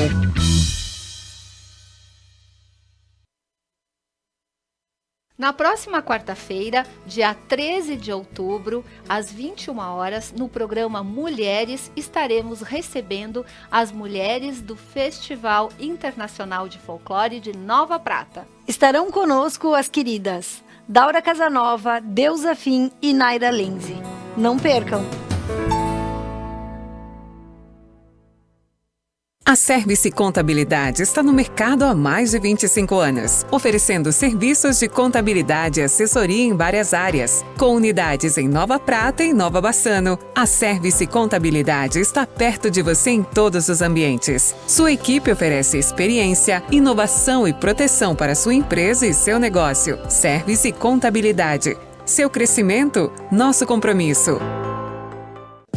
Speaker 7: Na próxima quarta-feira, dia 13 de outubro, às 21 horas, no programa Mulheres, estaremos recebendo as mulheres do Festival Internacional de Folclore de Nova Prata.
Speaker 8: Estarão conosco as queridas Daura Casanova, Deusa Fim e Naira Lenzi. Não percam!
Speaker 9: A Service Contabilidade está no mercado há mais de 25 anos, oferecendo serviços de contabilidade e assessoria em várias áreas. Com unidades em Nova Prata e Nova Bassano, a Service Contabilidade está perto de você em todos os ambientes. Sua equipe oferece experiência, inovação e proteção para sua empresa e seu negócio. Service Contabilidade. Seu crescimento, nosso compromisso.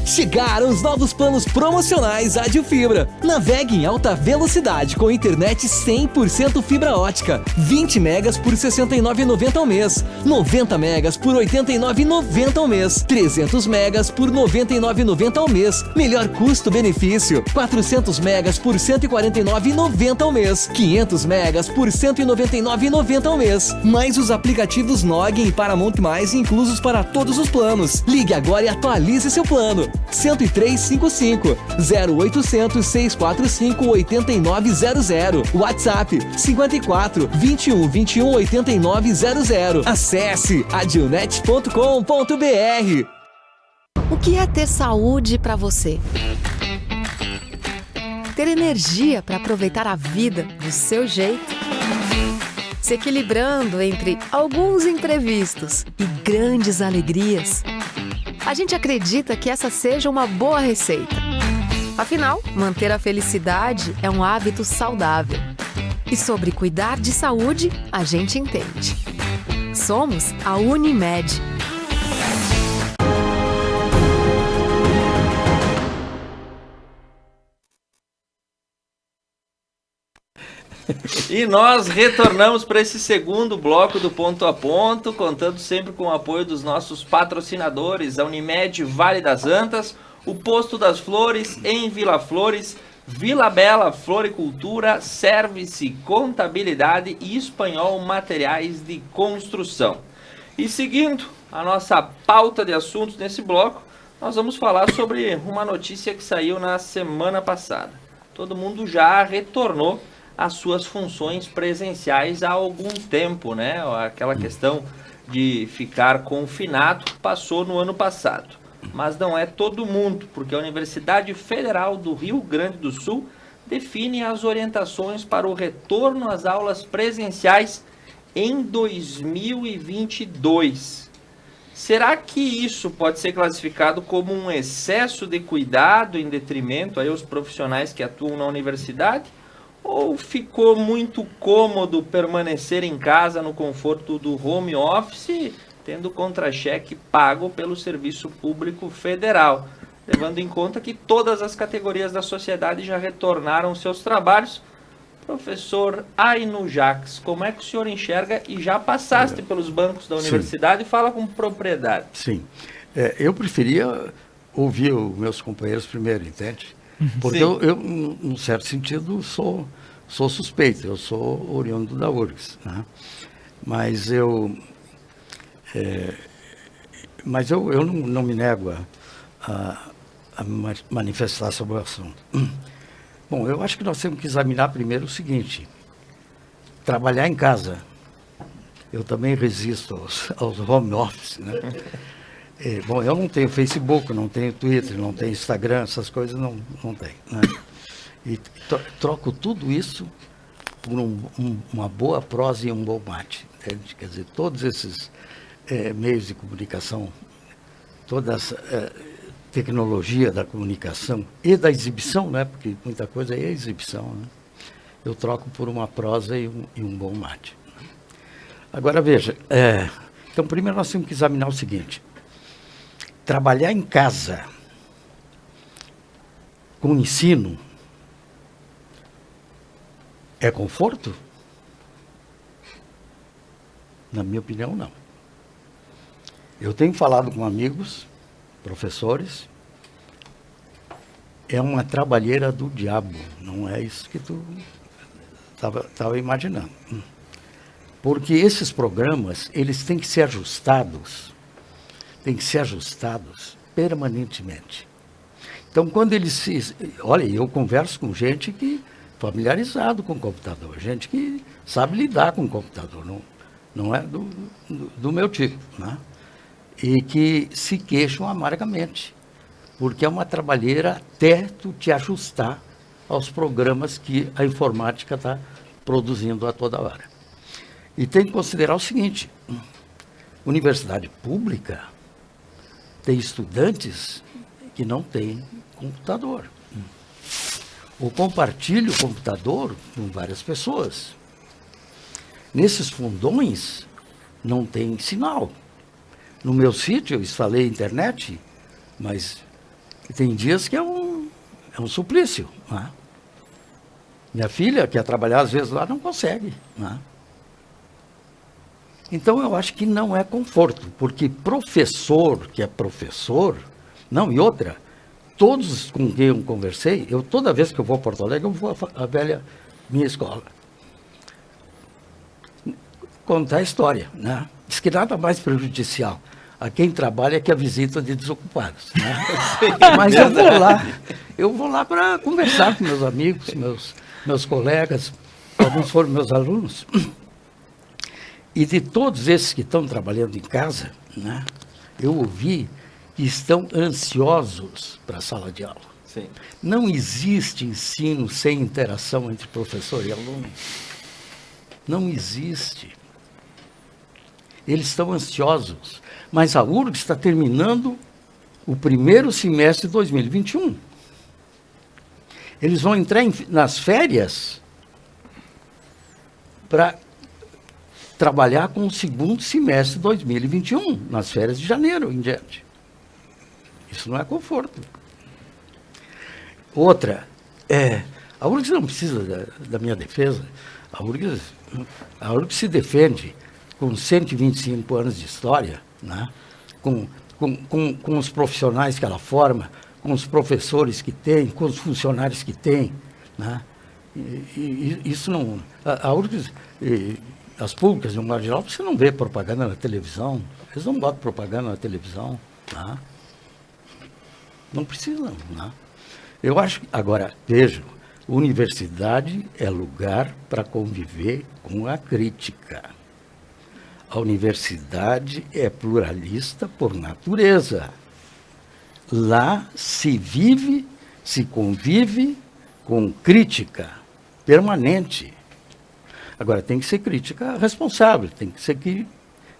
Speaker 6: Chegaram os novos planos promocionais Adilfibra. Navegue em alta velocidade com internet 100% fibra ótica. 20 megas por R$ 69,90 ao mês. 90 megas por R$ 89,90 ao mês. 300 megas por R$ 99,90 ao mês. Melhor custo-benefício. 400 megas por R$ 149,90 ao mês. 500 megas por R$ 199,90 ao mês. Mais os aplicativos Noggin e Paramount+, inclusos para todos os planos. Ligue agora e atualize seu plano. 10355 0800 645 8900. WhatsApp 54 21 21 8900. Acesse adilnet.com.br.
Speaker 10: O que é ter saúde para você? Ter energia para aproveitar a vida do seu jeito? Se equilibrando entre alguns imprevistos e grandes alegrias? A gente acredita que essa seja uma boa receita. Afinal, manter a felicidade é um hábito saudável. E sobre cuidar de saúde, a gente entende. Somos a Unimed.
Speaker 1: E nós retornamos para esse segundo bloco do Ponto a Ponto, contando sempre com o apoio dos nossos patrocinadores, a Unimed Vale das Antas, o Posto das Flores em Vila Flores, Vila Bela Floricultura, Service Contabilidade e Espanhol Materiais de Construção. E seguindo a nossa pauta de assuntos nesse bloco, nós vamos falar sobre uma notícia que saiu na semana passada. Todo mundo já retornou as suas funções presenciais há algum tempo, né? Aquela questão de ficar confinado passou no ano passado. Mas não é todo mundo, porque a Universidade Federal do Rio Grande do Sul define as orientações para o retorno às aulas presenciais em 2022. Será que isso pode ser classificado como um excesso de cuidado em detrimento aí aos profissionais que atuam na universidade? Ou ficou muito cômodo permanecer em casa no conforto do home office, tendo contra-cheque pago pelo Serviço Público Federal, levando em conta que todas as categorias da sociedade já retornaram aos seus trabalhos? Professor Aino Jacques, como é que o senhor enxerga, e já passaste pelos bancos da universidade, e fala com propriedade?
Speaker 5: Sim, eu preferia ouvir os meus companheiros primeiro, entende? Porque eu, num certo sentido, sou suspeito, eu sou oriundo da URGS, né? Mas eu não me nego a manifestar sobre o assunto. Bom, eu acho que nós temos que examinar primeiro o seguinte: trabalhar em casa. Eu também resisto aos home office, né? Bom, eu não tenho Facebook, não tenho Twitter, não tenho Instagram, essas coisas não tenho, né? E troco tudo isso por uma boa prosa e um bom mate, entende? Quer dizer, todos esses meios de comunicação, toda essa tecnologia da comunicação e da exibição, né? Porque muita coisa é exibição, né? Eu troco por uma prosa e um bom mate. Agora, veja, então primeiro nós temos que examinar o seguinte: trabalhar em casa com ensino é conforto? Na minha opinião, não. Eu tenho falado com amigos, professores, é uma trabalheira do diabo, não é isso que tu estava imaginando. Porque esses programas, eles têm que ser ajustados permanentemente. Então, quando eles se... Olha, eu converso com gente que familiarizado com o computador, gente que sabe lidar com o computador, não é do meu tipo, né? E que se queixam amargamente, porque é uma trabalheira até tu te ajustar aos programas que a informática está produzindo a toda hora. E tem que considerar o seguinte, universidade pública tem estudantes que não têm computador. Ou compartilha o computador com várias pessoas. Nesses fundões não tem sinal. No meu sítio eu instalei a internet, mas tem dias que é um suplício. Né? Minha filha, que quer trabalhar às vezes lá, não consegue. Né? Então eu acho que não é conforto, porque professor que é professor, não, e outra, todos com quem eu conversei, toda vez que eu vou a Porto Alegre, eu vou à velha minha escola. Contar a história, né? Diz que nada mais prejudicial a quem trabalha que a visita de desocupados. Né? Mas eu vou lá para conversar com meus amigos, meus colegas, alguns foram meus alunos. E de todos esses que estão trabalhando em casa, né, eu ouvi que estão ansiosos para a sala de aula.
Speaker 1: Sim.
Speaker 5: Não existe ensino sem interação entre professor e aluno. Não existe. Eles estão ansiosos. Mas a URGS está terminando o primeiro semestre de 2021. Eles vão entrar nas férias para trabalhar com o segundo semestre de 2021, nas férias de janeiro em diante. Isso não é conforto. Outra, a URGS não precisa da minha defesa. A URGS se defende com 125 anos de história, né? com os profissionais que ela forma, com os professores que tem, com os funcionários que tem. Né? E isso não... A URGS, as públicas, de um modo geral, você não vê propaganda na televisão. Eles não botam propaganda na televisão. Né? Não precisam. Né? Eu acho que, agora, vejo, universidade é lugar para conviver com a crítica. A universidade é pluralista por natureza. Lá se vive, se convive com crítica permanente. Agora, tem que ser crítica responsável, tem que ser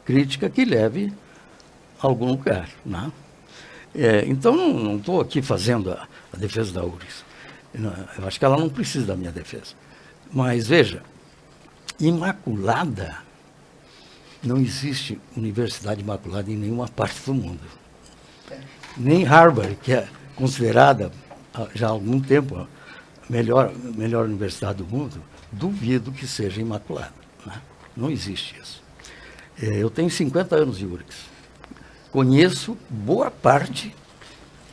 Speaker 5: crítica que leve a algum lugar. Né? Então, não estou aqui fazendo a defesa da URGS. Eu acho que ela não precisa da minha defesa. Mas, veja, imaculada, não existe universidade imaculada em nenhuma parte do mundo. Nem Harvard, que é considerada já há algum tempo a melhor universidade do mundo, duvido que seja imaculada. Né? Não existe isso. Eu tenho 50 anos de URGS. Conheço boa parte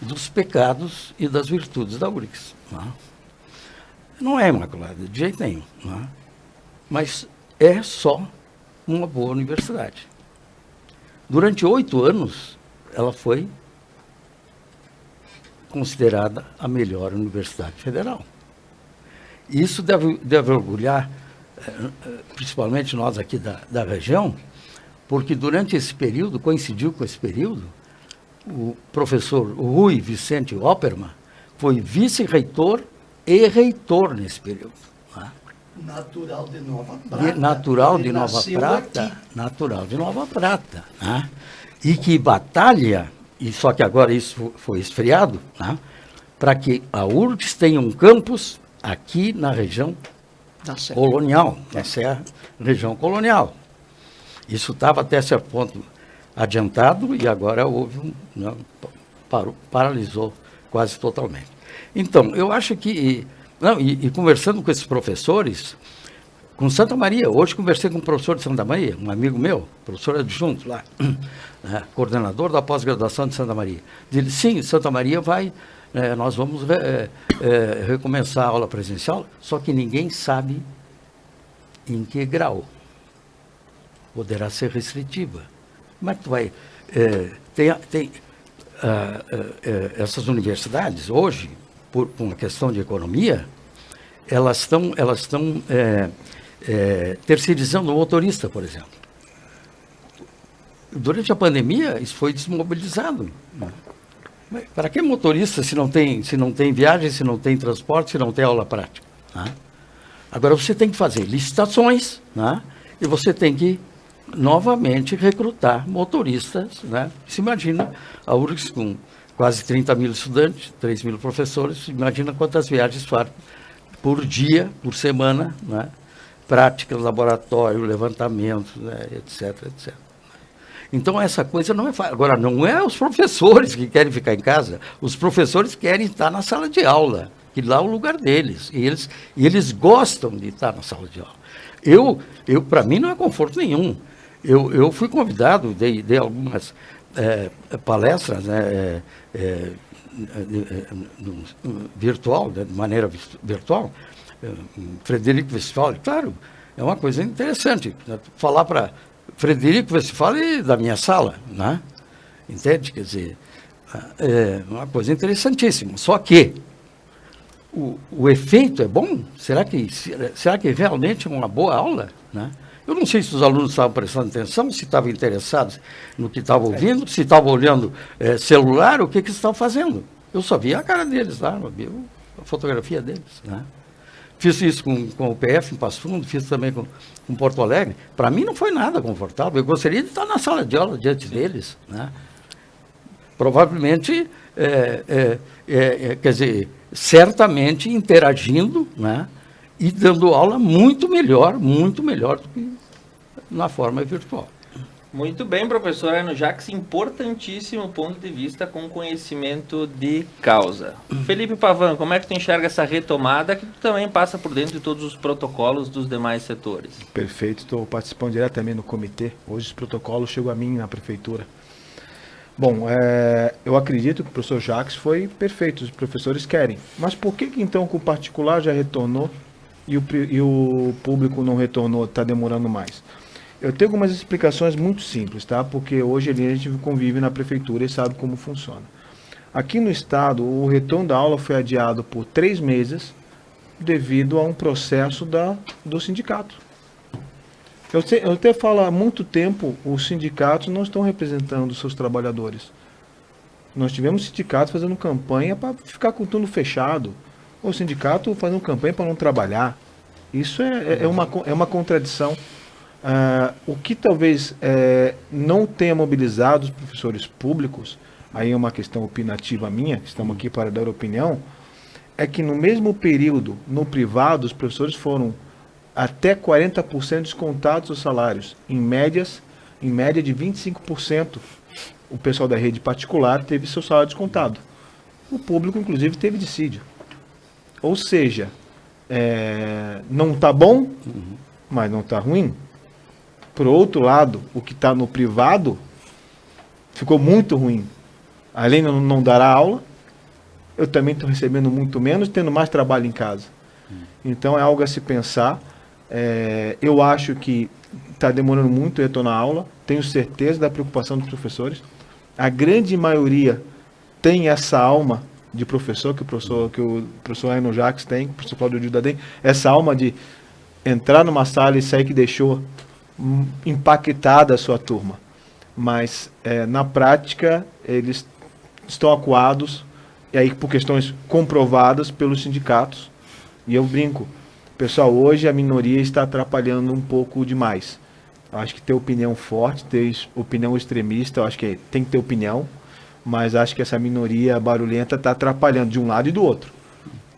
Speaker 5: dos pecados e das virtudes da URGS. Né? Não é imaculada, de jeito nenhum. Né? Mas é só uma boa universidade. Durante 8 anos, ela foi considerada a melhor universidade federal. Isso deve orgulhar, principalmente nós aqui da região, porque durante esse período, coincidiu com esse período, o professor Rui Vicente Opperman foi vice-reitor e reitor nesse período. Né?
Speaker 2: Natural de Nova Prata.
Speaker 5: Natural de Nova Prata. Né? E que batalha, e só que agora isso foi esfriado, né? Para que a URGS tenha um campus aqui na região colonial, na Serra, região colonial. Isso estava até certo ponto adiantado e agora houve paralisou quase totalmente. Então, eu acho que... e conversando com esses professores, Com Santa Maria, hoje conversei com um professor de Santa Maria, um amigo meu, professor adjunto lá, né, coordenador da pós-graduação de Santa Maria. Ele, sim, Santa Maria nós vamos recomeçar a aula presencial, só que ninguém sabe em que grau. Poderá ser restritiva. Como é que tu vai... essas universidades, hoje, por uma questão de economia, elas estão terceirizando o motorista, por exemplo. Durante a pandemia, isso foi desmobilizado. Para que motorista se não tem viagem, se não tem transporte, se não tem aula prática? Né? Agora, você tem que fazer licitações, né? E você tem que, novamente, recrutar motoristas. Né? Se imagina a URGS com quase 30 mil estudantes, 3 mil professores, imagina quantas viagens faz por dia, por semana, né? Prática, laboratório, levantamento, né? etc, etc. Então, essa coisa não é fácil. Agora, não é os professores que querem ficar em casa, os professores querem estar na sala de aula, que lá é o lugar deles, e eles gostam de estar na sala de aula. Para mim, não é conforto nenhum. Eu fui convidado, dei algumas palestras, né, virtual, de maneira virtual, Frederico Westphal, claro, é uma coisa interessante, né, falar para Frederico Westphal da minha sala, né? Entende? Quer dizer, é uma coisa interessantíssima, só que o efeito é bom? Será que realmente é uma boa aula? Né? Eu não sei se os alunos estavam prestando atenção, se estavam interessados no que estavam ouvindo, se estavam olhando celular, o que eles estavam fazendo. Eu só via a cara deles lá, a fotografia deles. Né? Fiz isso com o PF em Passo Fundo, fiz também com Porto Alegre. Para mim não foi nada confortável. Eu gostaria de estar na sala de aula diante deles. Né? Provavelmente, quer dizer, certamente interagindo, né? E dando aula muito melhor do que na forma virtual.
Speaker 1: Muito bem, professor Arno Jacques, importantíssimo ponto de vista com conhecimento de causa. Felipe Pavan, como é que tu enxerga essa retomada que tu também passa por dentro de todos os protocolos dos demais setores?
Speaker 4: Perfeito, estou participando diretamente no comitê. Hoje os protocolos chegam a mim na prefeitura. Bom, eu acredito que o professor Jacques foi perfeito, os professores querem. Mas por que então com o particular já retornou e o público não retornou, está demorando mais? Eu tenho algumas explicações muito simples, tá? Porque hoje a gente convive na prefeitura e sabe como funciona. Aqui no estado, o retorno da aula foi adiado por 3 meses devido a um processo do sindicato. Eu até falo há muito tempo, os sindicatos não estão representando os seus trabalhadores. Nós tivemos sindicatos fazendo campanha para ficar com tudo fechado. O sindicato fazendo campanha para não trabalhar. Isso é uma contradição. O que talvez não tenha mobilizado os professores públicos, aí é uma questão opinativa minha, estamos aqui para dar opinião, é que no mesmo período, no privado, os professores foram até 40% descontados os salários, em média de 25%. O pessoal da rede particular teve seu salário descontado. O público, inclusive, teve dissídio. Ou seja, não está bom, mas não está ruim. Por outro lado, o que está no privado ficou muito ruim. Além de não dar a aula, eu também estou recebendo muito menos, tendo mais trabalho em casa. Então é algo a se pensar. Eu acho que está demorando muito retornar à aula, tenho certeza da preocupação dos professores. A grande maioria tem essa alma de professor, que o professor Arno Jacques tem, que o professor Cláudio Dilda tem, essa alma de entrar numa sala e sair que deixou impactada a sua turma. Mas na prática eles estão acuados, e aí por questões comprovadas pelos sindicatos. E eu brinco, pessoal, hoje a minoria está atrapalhando um pouco demais. Eu acho que ter opinião forte, ter opinião extremista, eu acho que tem que ter opinião, mas acho que essa minoria barulhenta está atrapalhando de um lado e do outro.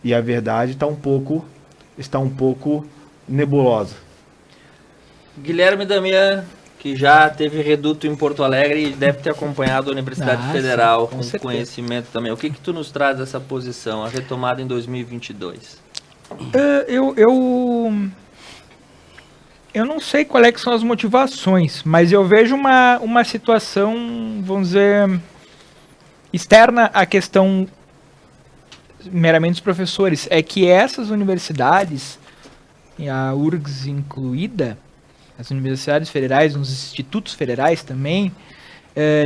Speaker 4: E a verdade está um pouco nebulosa.
Speaker 1: Guilherme Damian, que já teve reduto em Porto Alegre e deve ter acompanhado a Universidade Federal com conhecimento também. O que tu nos traz dessa posição, a retomada em 2022?
Speaker 3: Eu não sei qual é que são as motivações, mas eu vejo uma situação, vamos dizer, externa à questão meramente dos professores. É que essas universidades, e a URGS incluída, as universidades federais, os institutos federais também,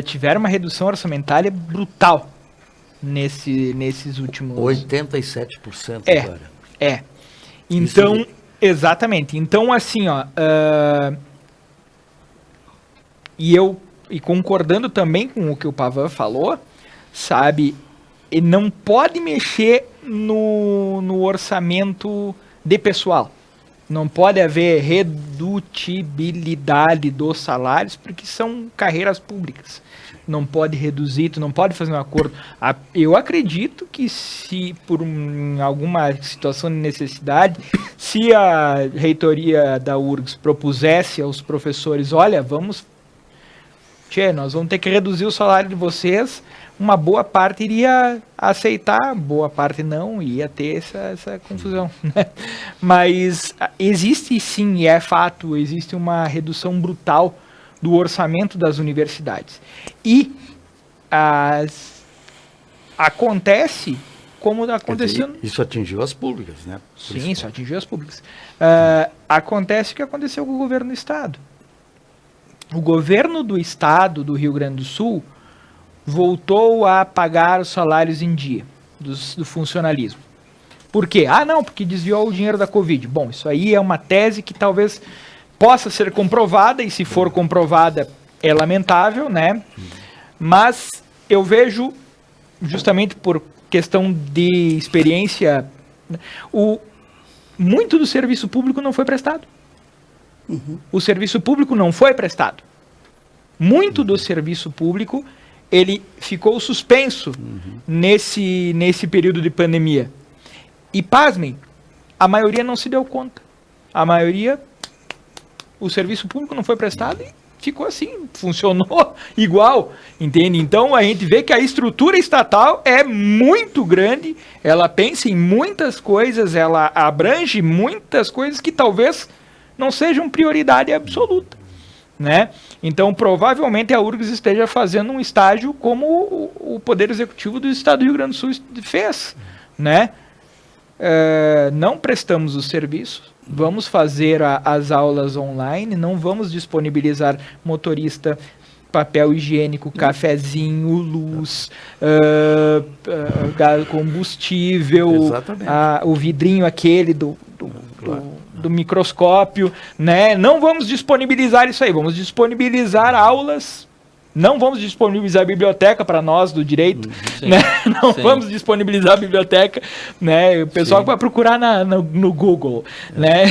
Speaker 3: tiveram uma redução orçamentária brutal nesses últimos...
Speaker 5: 87% agora.
Speaker 3: Então, exatamente. Então, assim, ó... E concordando também com o que o Pavan falou, sabe? E não pode mexer no orçamento de pessoal. Não pode haver redutibilidade dos salários, porque são carreiras públicas. Não pode reduzir, tu não pode fazer um acordo. Eu acredito que se por alguma situação de necessidade, se a reitoria da URGS propusesse aos professores, olha, nós vamos ter que reduzir o salário de vocês, uma boa parte iria aceitar, boa parte não, ia ter essa confusão, né? Mas existe sim, e é fato, existe uma redução brutal do orçamento das universidades. E acontece como aconteceu...
Speaker 5: Isso atingiu as públicas, né?
Speaker 3: Sim, isso atingiu as públicas. Acontece o que aconteceu com o governo do estado. O governo do estado do Rio Grande do Sul voltou a pagar os salários em dia do funcionalismo. Por quê? Não, porque desviou o dinheiro da Covid. Bom, isso aí é uma tese que talvez possa ser comprovada, e se for comprovada é lamentável, né? Mas eu vejo, justamente por questão de experiência, muito do serviço público não foi prestado. O serviço público não foi prestado. Muito do serviço público ele ficou suspenso nesse período de pandemia. E pasmem, a maioria não se deu conta. A maioria, o serviço público não foi prestado e ficou assim, funcionou igual, entende? Então a gente vê que a estrutura estatal é muito grande, ela pensa em muitas coisas, ela abrange muitas coisas que talvez não sejam prioridade absoluta, né? Então, provavelmente a URGS esteja fazendo um estágio como o Poder Executivo do Estado do Rio Grande do Sul fez, né? Não prestamos os serviços, vamos fazer as aulas online, não vamos disponibilizar motorista, papel higiênico, cafezinho, luz, combustível, o vidrinho aquele do microscópio, né? Não vamos disponibilizar isso aí, vamos disponibilizar aulas, não vamos disponibilizar a biblioteca para nós do direito, né? Não vamos disponibilizar a biblioteca, né? O pessoal vai procurar no Google, né?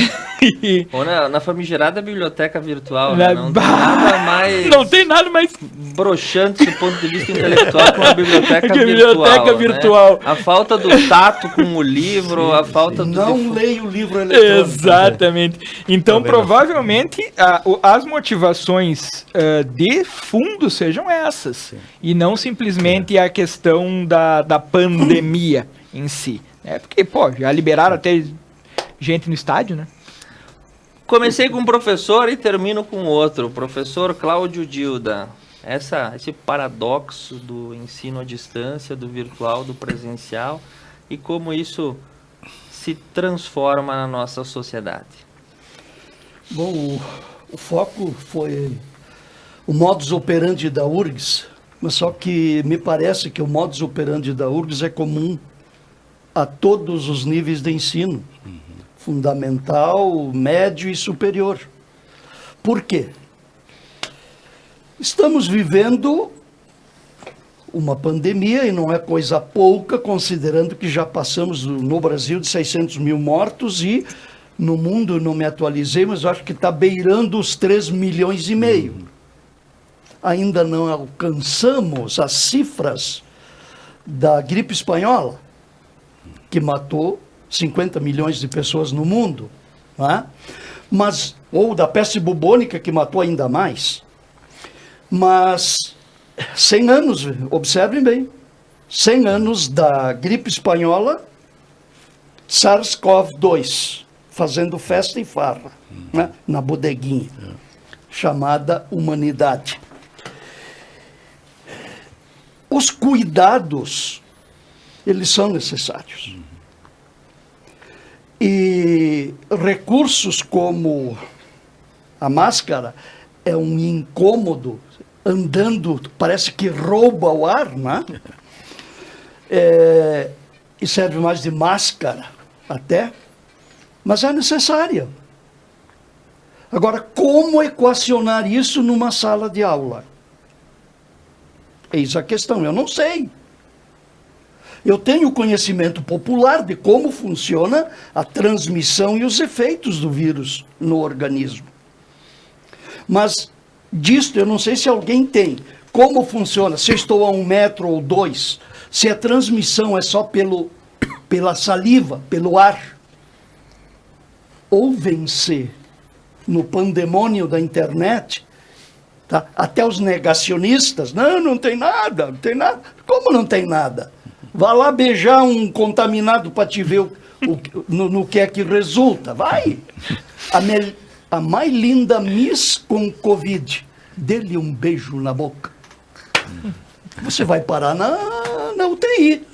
Speaker 1: Ou na famigerada biblioteca virtual, né? Não tem nada mais...
Speaker 3: Não tem nada mais
Speaker 1: broxante do ponto de vista intelectual com a biblioteca
Speaker 3: virtual.
Speaker 1: Né? A falta do tato com o livro, a falta do...
Speaker 2: Não leio o livro eletrônico.
Speaker 3: Exatamente. Então, provavelmente, as motivações de fundo sejam essas. E não simplesmente a questão da pandemia em si. Porque, já liberaram até gente no estádio, né?
Speaker 1: Comecei com um professor e termino com outro. O professor Cláudio Dilda. Esse paradoxo do ensino à distância, do virtual, do presencial, e como isso se transforma na nossa sociedade.
Speaker 2: Bom, o foco foi o modus operandi da URGS, mas só que me parece que o modus operandi da URGS é comum a todos os níveis de ensino, fundamental, médio e superior. Por quê? Estamos vivendo uma pandemia, e não é coisa pouca, considerando que já passamos no Brasil de 600 mil mortos, e no mundo, não me atualizei, mas acho que está beirando os 3,5 milhões. Ainda não alcançamos as cifras da gripe espanhola, que matou 50 milhões de pessoas no mundo, não é? Ou da peste bubônica, que matou ainda mais. Mas 100 anos, observem bem, 100 anos da gripe espanhola, SARS-CoV-2, fazendo festa e farra, né? Na bodeguinha, chamada humanidade. Os cuidados, eles são necessários. E recursos como a máscara é um incômodo, andando, parece que rouba o ar, né? E serve mais de máscara até, mas é necessária. Agora, como equacionar isso numa sala de aula? Eis a questão, eu não sei. Eu tenho conhecimento popular de como funciona a transmissão e os efeitos do vírus no organismo. Mas disto eu não sei se alguém tem. Como funciona? Se eu estou a 1 metro ou 2, se a transmissão é só pela saliva, pelo ar. Ou vencer no pandemônio da internet, tá? Até os negacionistas, não tem nada, não tem nada. Como não tem nada? Vá lá beijar um contaminado para te ver no que é que resulta. Vai! A mais linda Miss com Covid, dê-lhe um beijo na boca. Você vai parar na UTI.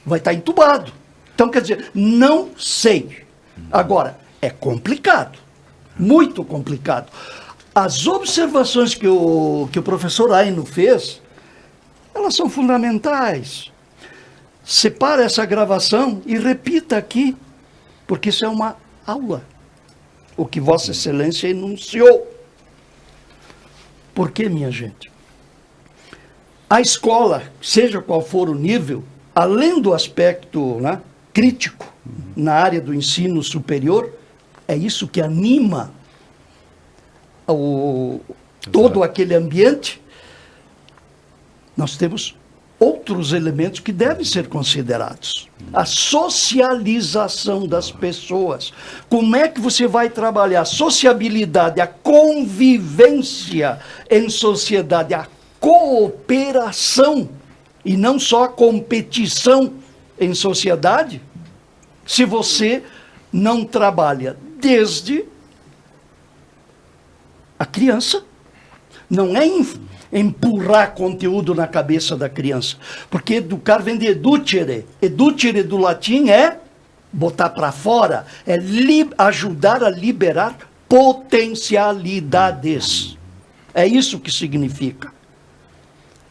Speaker 2: Vai estar entubado. Então, quer dizer, não sei. Agora, é complicado. Muito complicado. As observações que o professor Aino fez, elas são fundamentais. Separe essa gravação e repita aqui, porque isso é uma aula. O que Vossa Excelência enunciou. Por quê, minha gente? A escola, seja qual for o nível, além do aspecto, né, crítico na área do ensino superior, é isso que anima todo aquele ambiente. Nós temos outros elementos que devem ser considerados. A socialização das pessoas. Como é que você vai trabalhar a sociabilidade, a convivência em sociedade, a cooperação, e não só a competição em sociedade, se você não trabalha desde a criança? Não é empurrar conteúdo na cabeça da criança. Porque educar vem de educere. Educere do latim é botar para fora, é ajudar a liberar potencialidades. É isso que significa.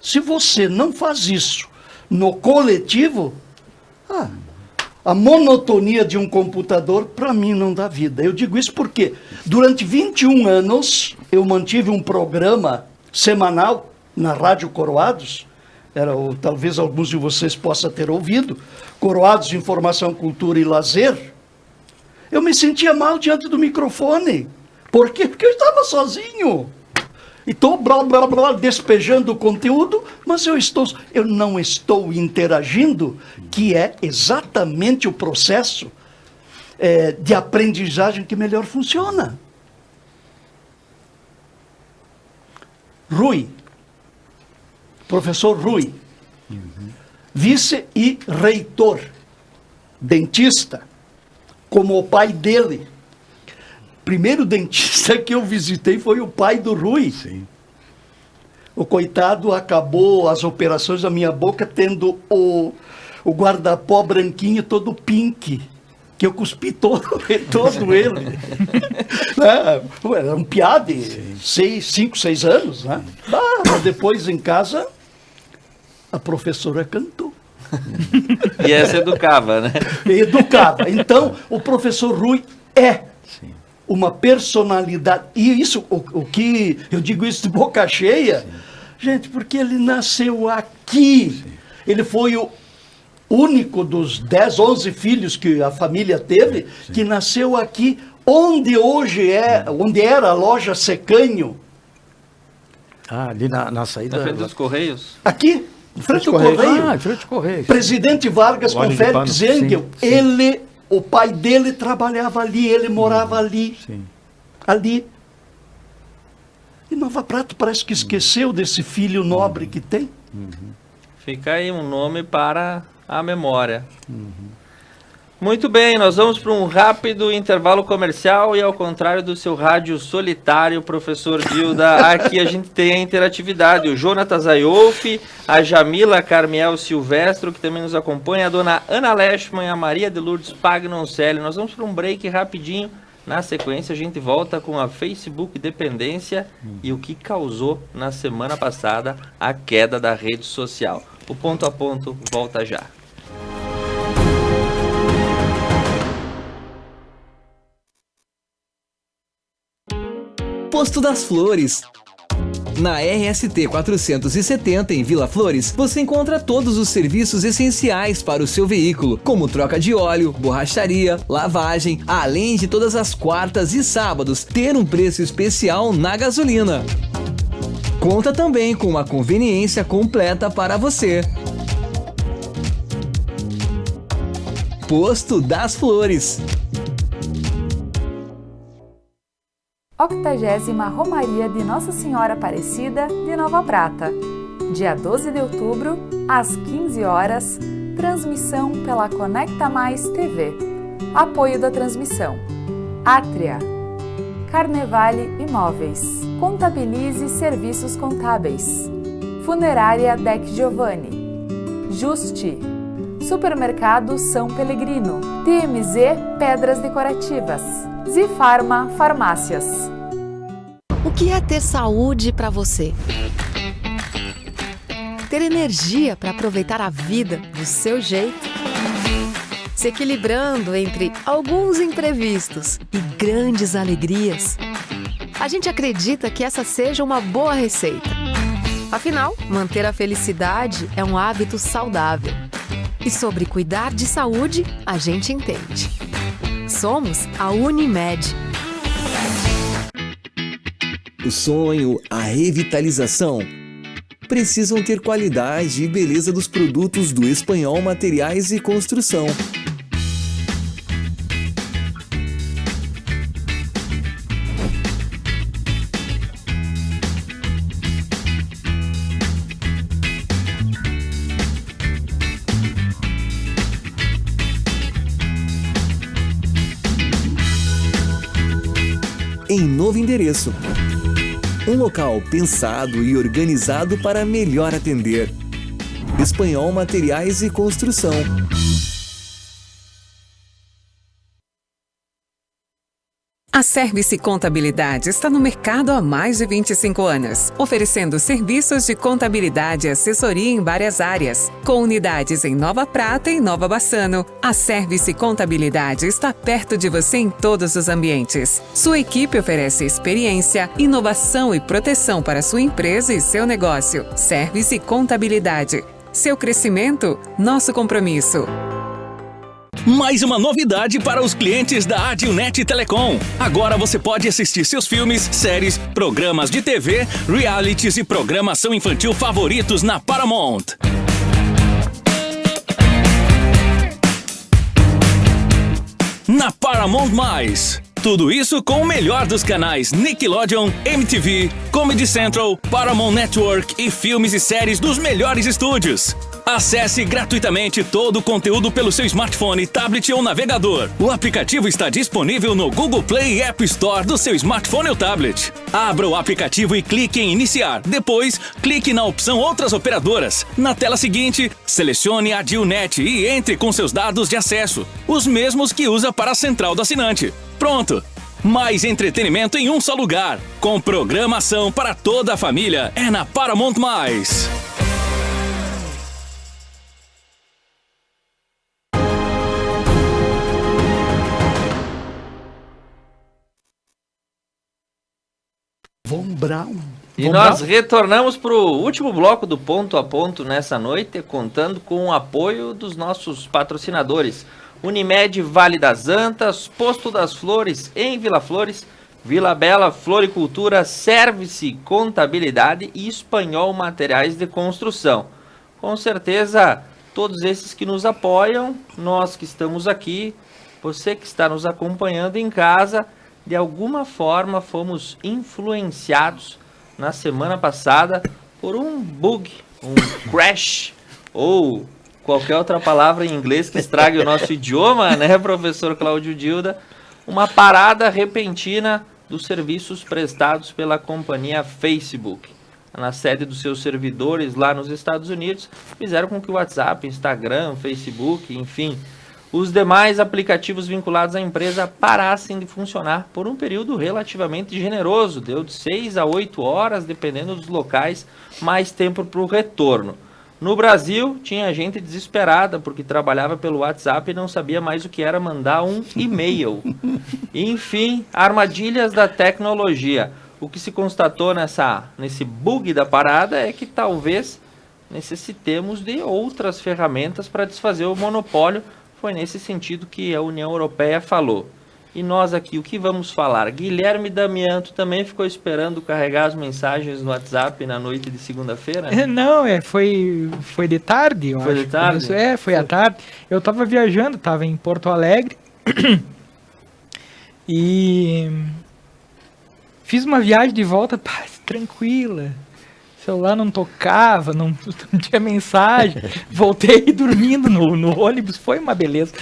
Speaker 2: Se você não faz isso no coletivo, a monotonia de um computador, para mim, não dá vida. Eu digo isso porque durante 21 anos eu mantive um programa semanal na Rádio Coroados, talvez alguns de vocês possam ter ouvido, Coroados de Informação, Cultura e Lazer. Eu me sentia mal diante do microfone. Por quê? Porque eu estava sozinho. E estou despejando o conteúdo, mas eu não estou interagindo, que é exatamente o processo de aprendizagem que melhor funciona. Rui, professor Rui, vice e reitor, dentista, como o pai dele. Primeiro dentista que eu visitei foi o pai do Rui. Sim. O coitado acabou as operações da minha boca tendo o guarda-pó branquinho todo pink, que eu cuspi todo ele. Era um piá de 5, 6 anos. Né? Mas depois em casa, a professora cantou.
Speaker 1: E essa educava, né?
Speaker 2: Educava. Então, o professor Rui uma personalidade. E isso, o que eu digo isso de boca cheia, gente, porque ele nasceu aqui. Ele foi o único dos 10, 11 filhos que a família teve, que nasceu aqui, onde era a loja Secanho.
Speaker 5: Ali na saída.
Speaker 1: Na frente dos Correios?
Speaker 2: Aqui, em frente do Correio.
Speaker 5: Em frente do Correio.
Speaker 2: Presidente Vargas com Félix Engel, o pai dele trabalhava ali, ele morava ali. Sim. Ali. E Nova Prata parece que esqueceu desse filho nobre que tem.
Speaker 1: Fica aí um nome para a memória. Muito bem, nós vamos para um rápido intervalo comercial e ao contrário do seu rádio solitário, professor Gilda, aqui a gente tem a interatividade. O Jonatas Ayolfi, a Jamila Carmiel Silvestro, que também nos acompanha, a dona Ana Leschmann e a Maria de Lourdes Pagnoncelli. Nós vamos para um break rapidinho. Na sequência, a gente volta com a Facebook Dependência e o que causou na semana passada a queda da rede social. O Ponto a Ponto volta já.
Speaker 6: Posto das Flores. Na RST 470 em Vila Flores, você encontra todos os serviços essenciais para o seu veículo, como troca de óleo, borracharia, lavagem, além de todas as quartas e sábados ter um preço especial na gasolina. Conta também com uma conveniência completa para você. Posto das Flores.
Speaker 11: 80ª Romaria de Nossa Senhora Aparecida de Nova Prata. Dia 12 de outubro, às 15 horas, transmissão pela Conecta Mais TV. Apoio da transmissão: Átria, Carnevale Imóveis, Contabilize Serviços Contábeis, Funerária Dec Giovanni, Juste, Supermercado São Pellegrino, TMZ Pedras Decorativas, Zifarma Farmácias.
Speaker 10: O que é ter saúde para você? Ter energia para aproveitar a vida do seu jeito? Se equilibrando entre alguns imprevistos e grandes alegrias? A gente acredita que essa seja uma boa receita. Afinal, manter a felicidade é um hábito saudável. E sobre cuidar de saúde, a gente entende. Somos a Unimed.
Speaker 6: O sonho, a revitalização, precisam ter qualidade e beleza dos produtos do Espanhol Materiais e Construção. Em novo endereço. Um local pensado e organizado para melhor atender. Espanhol Materiais e Construção.
Speaker 9: A Service Contabilidade está no mercado há mais de 25 anos, oferecendo serviços de contabilidade e assessoria em várias áreas. Com unidades em Nova Prata e Nova Bassano, a Service Contabilidade está perto de você em todos os ambientes. Sua equipe oferece experiência, inovação e proteção para sua empresa e seu negócio. Service Contabilidade. Seu crescimento, nosso compromisso.
Speaker 12: Mais uma novidade para os clientes da Adilnet Telecom. Agora você pode assistir seus filmes, séries, programas de TV, realities e programação infantil favoritos na Paramount. Na Paramount+. Tudo isso com o melhor dos canais Nickelodeon, MTV, Comedy Central, Paramount Network e filmes e séries dos melhores estúdios. Acesse gratuitamente todo o conteúdo pelo seu smartphone, tablet ou navegador. O aplicativo está disponível no Google Play e App Store do seu smartphone ou tablet. Abra o aplicativo e clique em Iniciar. Depois, clique na opção Outras Operadoras. Na tela seguinte, selecione a Adilnet e entre com seus dados de acesso, os mesmos que usa para a central do assinante. Pronto! Mais entretenimento em um só lugar. Com programação para toda a família. É na Paramount+.
Speaker 2: Von Braun.
Speaker 1: E nós retornamos para o último bloco do Ponto a Ponto nessa noite, contando com o apoio dos nossos patrocinadores. Unimed Vale das Antas, Posto das Flores em Vila Flores, Vila Bela Floricultura, Service Contabilidade e Espanhol Materiais de Construção. Com certeza, todos esses que nos apoiam, nós que estamos aqui, você que está nos acompanhando em casa, de alguma forma fomos influenciados na semana passada por um bug, um crash ou qualquer outra palavra em inglês que estrague o nosso idioma, né, professor Cláudio Dilda, uma parada repentina dos serviços prestados pela companhia Facebook. Na sede dos seus servidores lá nos Estados Unidos, fizeram com que o WhatsApp, Instagram, Facebook, enfim, os demais aplicativos vinculados à empresa parassem de funcionar por um período relativamente generoso, deu de 6 a 8 horas, dependendo dos locais, mais tempo para o retorno. No Brasil, tinha gente desesperada porque trabalhava pelo WhatsApp e não sabia mais o que era mandar um e-mail. Enfim, armadilhas da tecnologia. O que se constatou nesse bug da parada é que talvez necessitemos de outras ferramentas para desfazer o monopólio. Foi nesse sentido que a União Europeia falou. E nós aqui, o que vamos falar? Guilherme Damianto também ficou esperando carregar as mensagens no WhatsApp na noite de segunda-feira?
Speaker 3: Não, foi de tarde, eu acho.
Speaker 1: Foi de tarde?
Speaker 3: Foi à tarde. Eu estava viajando, estava em Porto Alegre e fiz uma viagem de volta tranquila. O celular não tocava, não tinha mensagem. Voltei dormindo no ônibus, foi uma beleza.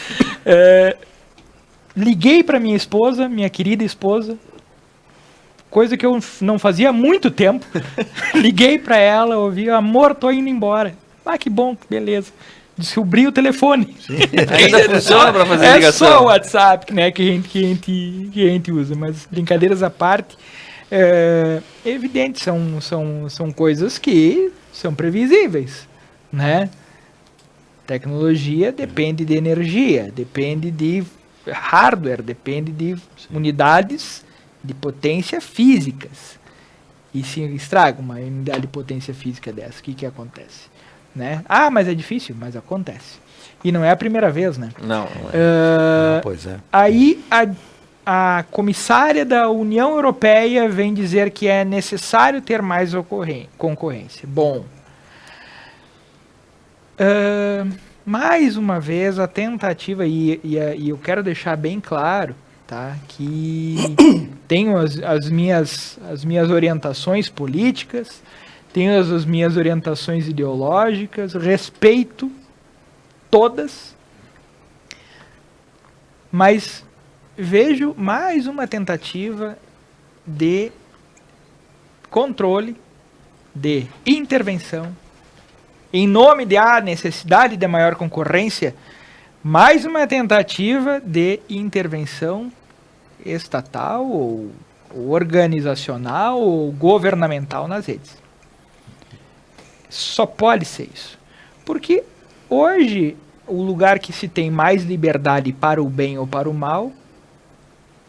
Speaker 3: Liguei para minha esposa, minha querida esposa, coisa que eu não fazia há muito tempo. Liguei para ela, ouvi, amor, tô indo embora. Ah, que bom, beleza. Descobri o telefone.
Speaker 1: Ainda funciona para fazer ligação?
Speaker 3: É só o WhatsApp, né, que a gente usa, mas brincadeiras à parte, é evidente, são coisas que são previsíveis, né? Tecnologia depende de energia, depende de hardware, depende de unidades de potência físicas. E se estraga uma unidade de potência física dessa, o que acontece? Né? Ah, mas é difícil, mas acontece. E não é a primeira vez, né?
Speaker 1: Não.
Speaker 5: Pois é.
Speaker 3: Aí a comissária da União Europeia vem dizer que é necessário ter mais concorrência. Bom, mais uma vez a tentativa, e eu quero deixar bem claro, tá, que tenho as minhas orientações políticas, tenho as minhas orientações ideológicas, respeito todas, mas vejo mais uma tentativa de controle, de intervenção, em nome de necessidade de maior concorrência, mais uma tentativa de intervenção estatal ou organizacional ou governamental nas redes. Só pode ser isso. Porque hoje o lugar que se tem mais liberdade para o bem ou para o mal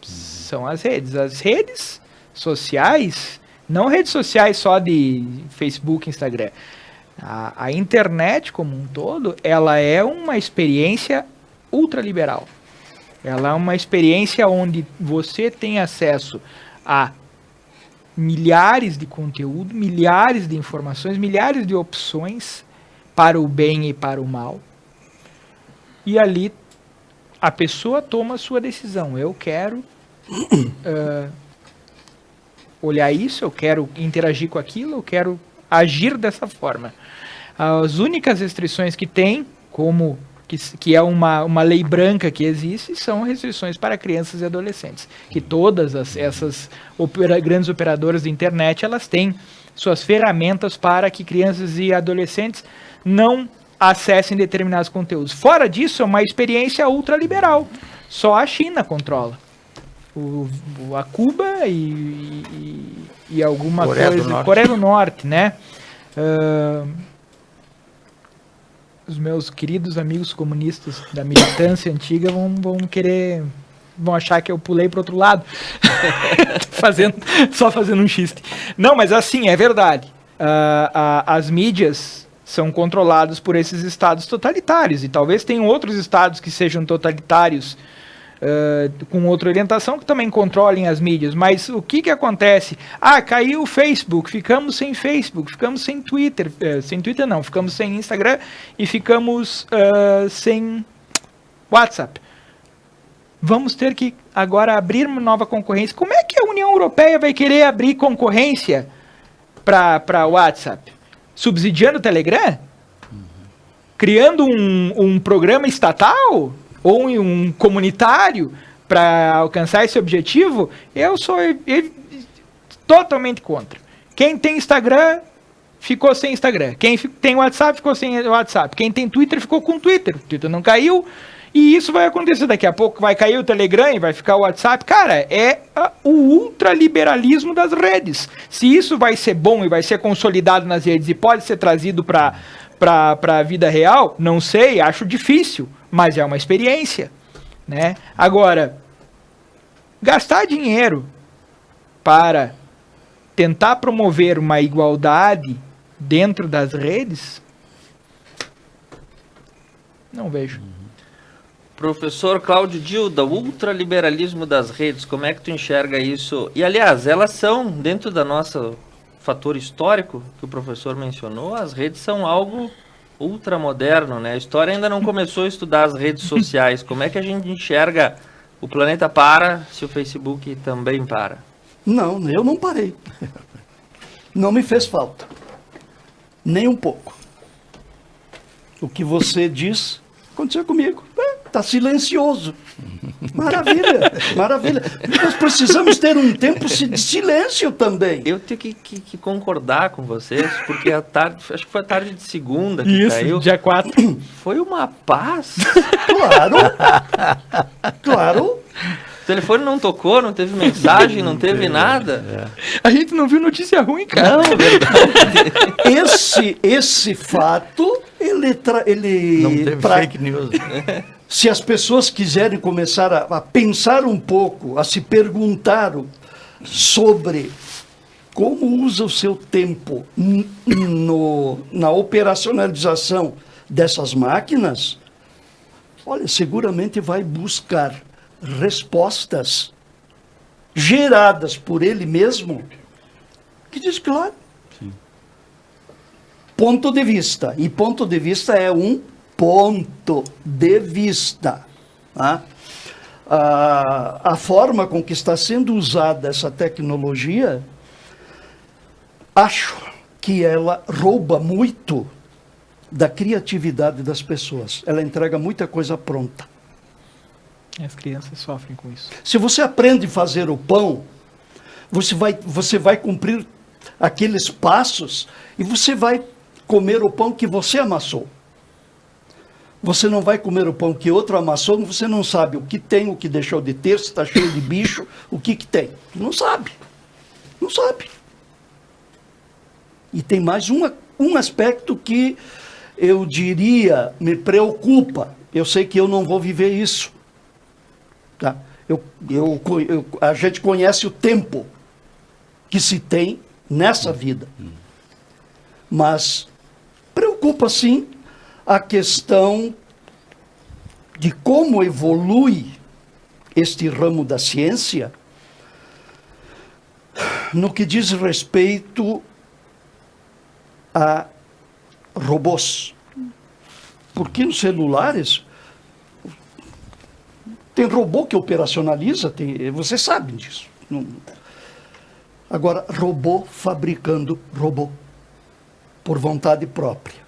Speaker 3: são as redes. As redes sociais, não redes sociais só de Facebook, Instagram. A internet como um todo, ela é uma experiência ultraliberal. Ela é uma experiência onde você tem acesso a milhares de conteúdo, milhares de informações, milhares de opções para o bem e para o mal. E ali a pessoa toma a sua decisão. Eu quero olhar isso, eu quero interagir com aquilo, eu quero agir dessa forma. As únicas restrições que tem, como que é uma lei branca que existe, são restrições para crianças e adolescentes. Que todas essas grandes operadoras de internet, elas têm suas ferramentas para que crianças e adolescentes não acessem determinados conteúdos. Fora disso, é uma experiência ultraliberal. Só a China controla. A Cuba e alguma coisa... Coreia do Norte, né? Os meus queridos amigos comunistas da militância antiga vão achar que eu pulei para outro lado. Só fazendo um xiste. Não, mas assim, é verdade. As mídias são controladas por esses estados totalitários, e talvez tenham outros estados que sejam totalitários com outra orientação que também controlem as mídias, mas o que acontece? Caiu o Facebook, ficamos sem Facebook, ficamos sem Twitter, ficamos sem Instagram e ficamos sem WhatsApp. Vamos ter que agora abrir uma nova concorrência. Como é que a União Europeia vai querer abrir concorrência para WhatsApp? Subsidiando o Telegram? criando um programa estatal ou um comunitário para alcançar esse objetivo, eu sou totalmente contra. Quem tem Instagram ficou sem Instagram. Quem tem WhatsApp ficou sem WhatsApp. Quem tem Twitter ficou com Twitter. O Twitter não caiu. E isso vai acontecer daqui a pouco. Vai cair o Telegram e vai ficar o WhatsApp. Cara, é o ultraliberalismo das redes. Se isso vai ser bom e vai ser consolidado nas redes e pode ser trazido para a vida real, não sei, acho difícil. Mas é uma experiência, né? Agora, gastar dinheiro para tentar promover uma igualdade dentro das redes, não vejo.
Speaker 1: Professor Cláudio Dilda, o ultraliberalismo das redes, como é que tu enxerga isso? E, aliás, elas são, dentro da nossa fator histórico, que o professor mencionou, as redes são algo ultramoderno, né? A história ainda não começou a estudar as redes sociais. Como é que a gente enxerga o planeta para se o Facebook também para?
Speaker 2: Não, eu não parei. Não me fez falta. Nem um pouco. O que você diz aconteceu comigo. Está silencioso. Maravilha, maravilha. Nós precisamos ter um tempo de silêncio também.
Speaker 1: Eu tenho que concordar com vocês, porque a tarde, acho que foi a tarde de segunda que caiu.
Speaker 3: Dia 4.
Speaker 1: Foi uma paz.
Speaker 2: Claro. Claro.
Speaker 1: O telefone não tocou, não teve mensagem, não teve nada.
Speaker 3: A gente não viu notícia ruim, cara.
Speaker 1: Não, verdade.
Speaker 2: Esse fato, ele
Speaker 5: Não teve fake news.
Speaker 2: Se as pessoas quiserem começar a pensar um pouco, a se perguntar sobre como usa o seu tempo na operacionalização dessas máquinas, olha, seguramente vai buscar respostas geradas por ele mesmo, que diz claro. Sim. Ponto de vista. E ponto de vista é um ponto de vista. Tá? A forma com que está sendo usada essa tecnologia, acho que ela rouba muito da criatividade das pessoas. Ela entrega muita coisa pronta.
Speaker 3: As crianças sofrem com isso.
Speaker 2: Se você aprende a fazer o pão, você vai cumprir aqueles passos e você vai comer o pão que você amassou. Você não vai comer o pão que outro amassou, você não sabe o que tem, o que deixou de ter, se está cheio de bicho, o que tem. Não sabe. Não sabe. E tem mais um aspecto que eu diria me preocupa. Eu sei que eu não vou viver isso. Tá? A gente conhece o tempo que se tem nessa vida. Mas preocupa sim a questão de como evolui este ramo da ciência no que diz respeito a robôs. Porque nos celulares tem robô que operacionaliza, você sabe disso. Agora, robô fabricando robô por vontade própria.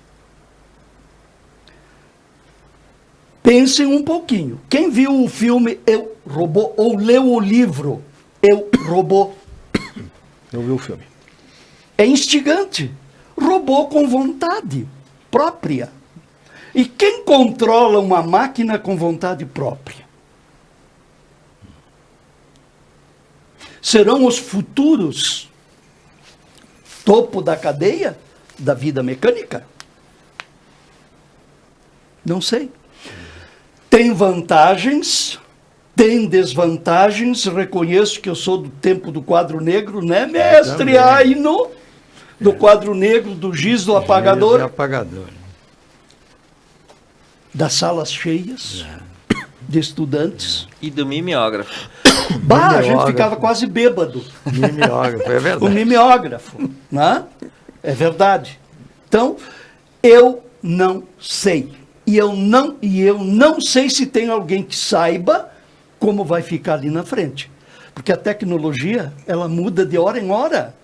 Speaker 2: Pensem um pouquinho. Quem viu o filme Eu, Robô, ou leu o livro Eu, Robô?
Speaker 4: Eu vi o filme.
Speaker 2: É instigante. Robô com vontade própria. E quem controla uma máquina com vontade própria? Serão os futuros topo da cadeia da vida mecânica? Não sei. Tem vantagens, tem desvantagens. Reconheço que eu sou do tempo do quadro negro, né, mestre Aino? Do quadro negro, do giz do apagador.
Speaker 5: Giz e apagador.
Speaker 2: Das salas cheias de estudantes.
Speaker 1: E do mimeógrafo.
Speaker 2: A gente ficava quase bêbado.
Speaker 5: Mimeógrafo, é verdade.
Speaker 2: O mimeógrafo, né? É verdade. Então, eu não sei. E eu não sei se tem alguém que saiba como vai ficar ali na frente. Porque a tecnologia, ela muda de hora em hora.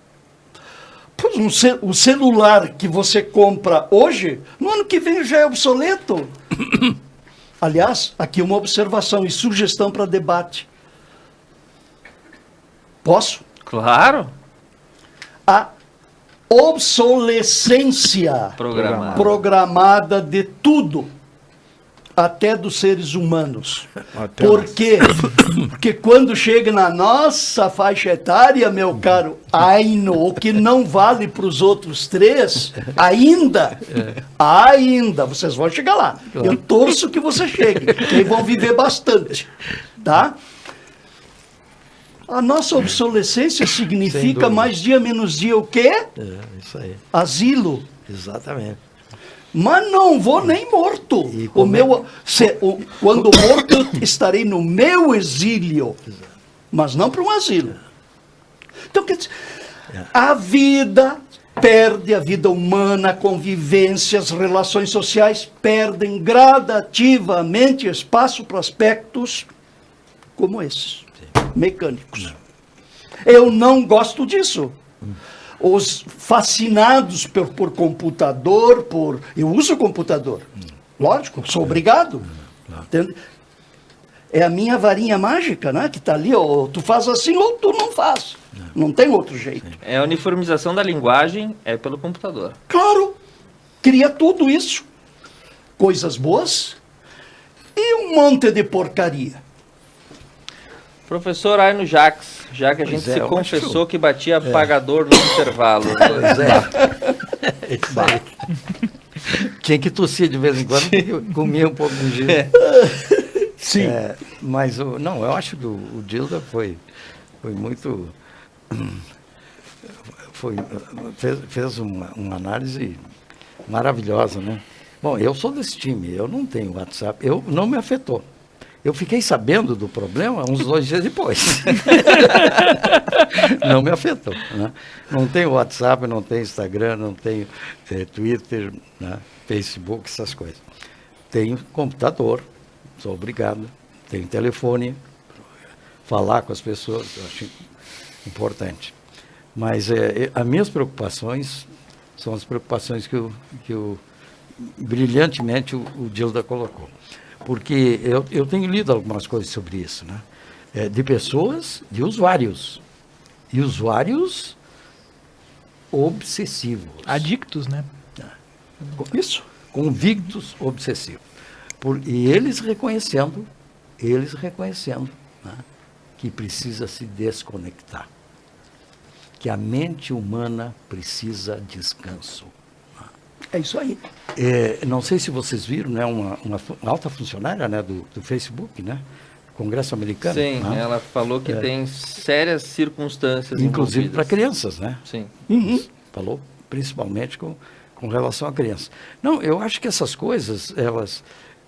Speaker 2: Deus, o celular que você compra hoje, no ano que vem já é obsoleto. Aliás, aqui uma observação e sugestão para debate. Posso?
Speaker 1: Claro.
Speaker 2: A obsolescência programada de tudo, até dos seres humanos. Por quê? Porque quando chega na nossa faixa etária, meu caro Aino, o que não vale para os outros 3, ainda, vocês vão chegar lá. Eu torço que você chegue, que vão viver bastante, tá? A nossa obsolescência significa mais dia, menos dia o quê?
Speaker 5: Isso aí.
Speaker 2: Asilo.
Speaker 5: Exatamente.
Speaker 2: Mas não vou nem morto. Quando morto, eu estarei no meu exílio. Mas não para um asilo. Então, quer dizer, a vida perde, a vida humana, a convivência, as relações sociais perdem gradativamente espaço para aspectos como esses, mecânicos. Eu não gosto disso. Os fascinados por computador, eu uso computador, lógico, sou obrigado. Entende? É a minha varinha mágica, né, que está ali, ou tu faz assim ou tu não faz. Não tem outro jeito.
Speaker 1: É a uniformização da linguagem, é pelo computador.
Speaker 2: Claro, cria tudo isso. Coisas boas e um monte de porcaria.
Speaker 1: Professor Aino Jacques, já que a gente se confessou que batia apagador no intervalo.
Speaker 5: Pois é. Isso aí. Tinha que tossir de vez em quando, porque eu comia um pouco de gelo. Sim. Mas, não, eu acho que o Gilda foi muito... fez uma análise maravilhosa, né? Bom, eu sou desse time, eu não tenho WhatsApp, não me afetou. Eu fiquei sabendo do problema uns 2 dias depois. Não me afetou. Né? Não tenho WhatsApp, não tenho Instagram, não tenho Twitter, né? Facebook, essas coisas. Tenho computador, sou obrigado. Tenho telefone, falar com as pessoas, eu acho importante. Mas as minhas preocupações são as preocupações que brilhantemente o Gilda colocou. Porque eu tenho lido algumas coisas sobre isso, né? De pessoas, de usuários. E usuários obsessivos.
Speaker 3: Adictos, né?
Speaker 2: Isso.
Speaker 5: Convictos obsessivos. E eles reconhecendo, né, que precisa se desconectar. Que a mente humana precisa de descanso.
Speaker 2: É isso aí.
Speaker 5: Não sei se vocês viram, né, uma alta funcionária, né, do Facebook, né, Congresso americano.
Speaker 1: Sim,
Speaker 5: né?
Speaker 1: ela falou que tem sérias circunstâncias
Speaker 5: inclusive para crianças, né?
Speaker 1: Sim.
Speaker 5: Falou principalmente com relação a crianças. Não, eu acho que essas coisas, elas...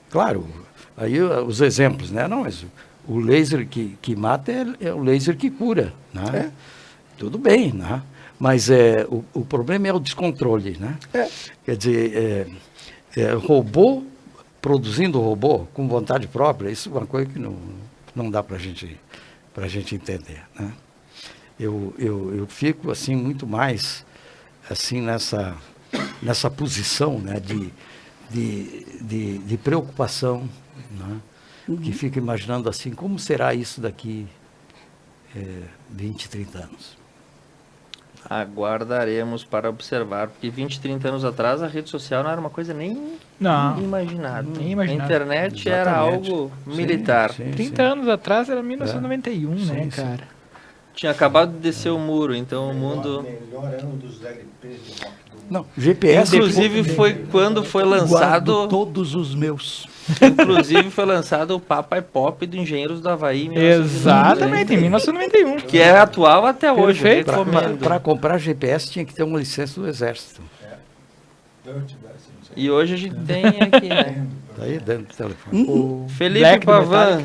Speaker 5: Claro, aí os exemplos, né? Não, mas o laser que mata é o laser que cura, né? Tudo bem, né? Mas o problema é o descontrole, né? Quer dizer, robô produzindo robô com vontade própria, isso é uma coisa que não dá para a gente entender, né? Eu fico assim muito mais assim nessa posição, né, de preocupação, né? Que fica imaginando assim, como será isso daqui 20, 30 anos?
Speaker 1: Aguardaremos para observar, porque 20, 30 anos atrás a rede social não era uma coisa nem imaginada. A internet era algo militar.
Speaker 3: 30 anos atrás era 1991, né, cara?
Speaker 1: Tinha acabado de descer o muro, então o mundo...
Speaker 4: Melhor ano dos LPs do rock do mundo.
Speaker 5: Não, GPS...
Speaker 1: Inclusive foi quando foi lançado...
Speaker 2: Guardo todos os meus.
Speaker 1: Inclusive foi lançado o Papai Pop do Engenheiros do Havaí em 1991.
Speaker 3: Exatamente, em 1991.
Speaker 1: Que é atual até hoje.
Speaker 5: Para comprar GPS tinha que ter uma licença do Exército.
Speaker 1: E hoje a gente tem aqui, né?
Speaker 5: Tá aí dentro do telefone.
Speaker 1: O Felipe Pavan,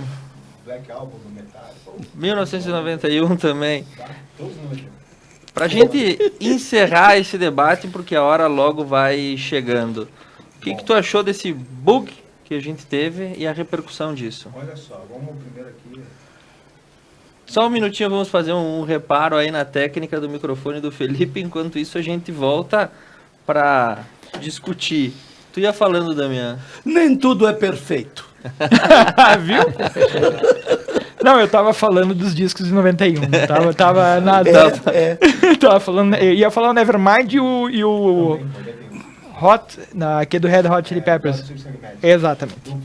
Speaker 1: Black Album do Metallica. 1991 também. Para a gente encerrar esse debate, porque a hora logo vai chegando. O que tu achou desse bug que a gente teve e a repercussão disso?
Speaker 4: Olha só, vamos primeiro aqui
Speaker 1: Só um minutinho, vamos fazer um reparo aí na técnica do microfone do Felipe. Enquanto isso, a gente volta para discutir. Tu ia falando, Damian.
Speaker 2: Nem tudo é perfeito.
Speaker 3: Viu? Não, eu tava falando dos discos de 91. Tava na... Tava falando... Eu ia falar o Nevermind e o Hot... Que é do Red Hot Chili Peppers. Exatamente.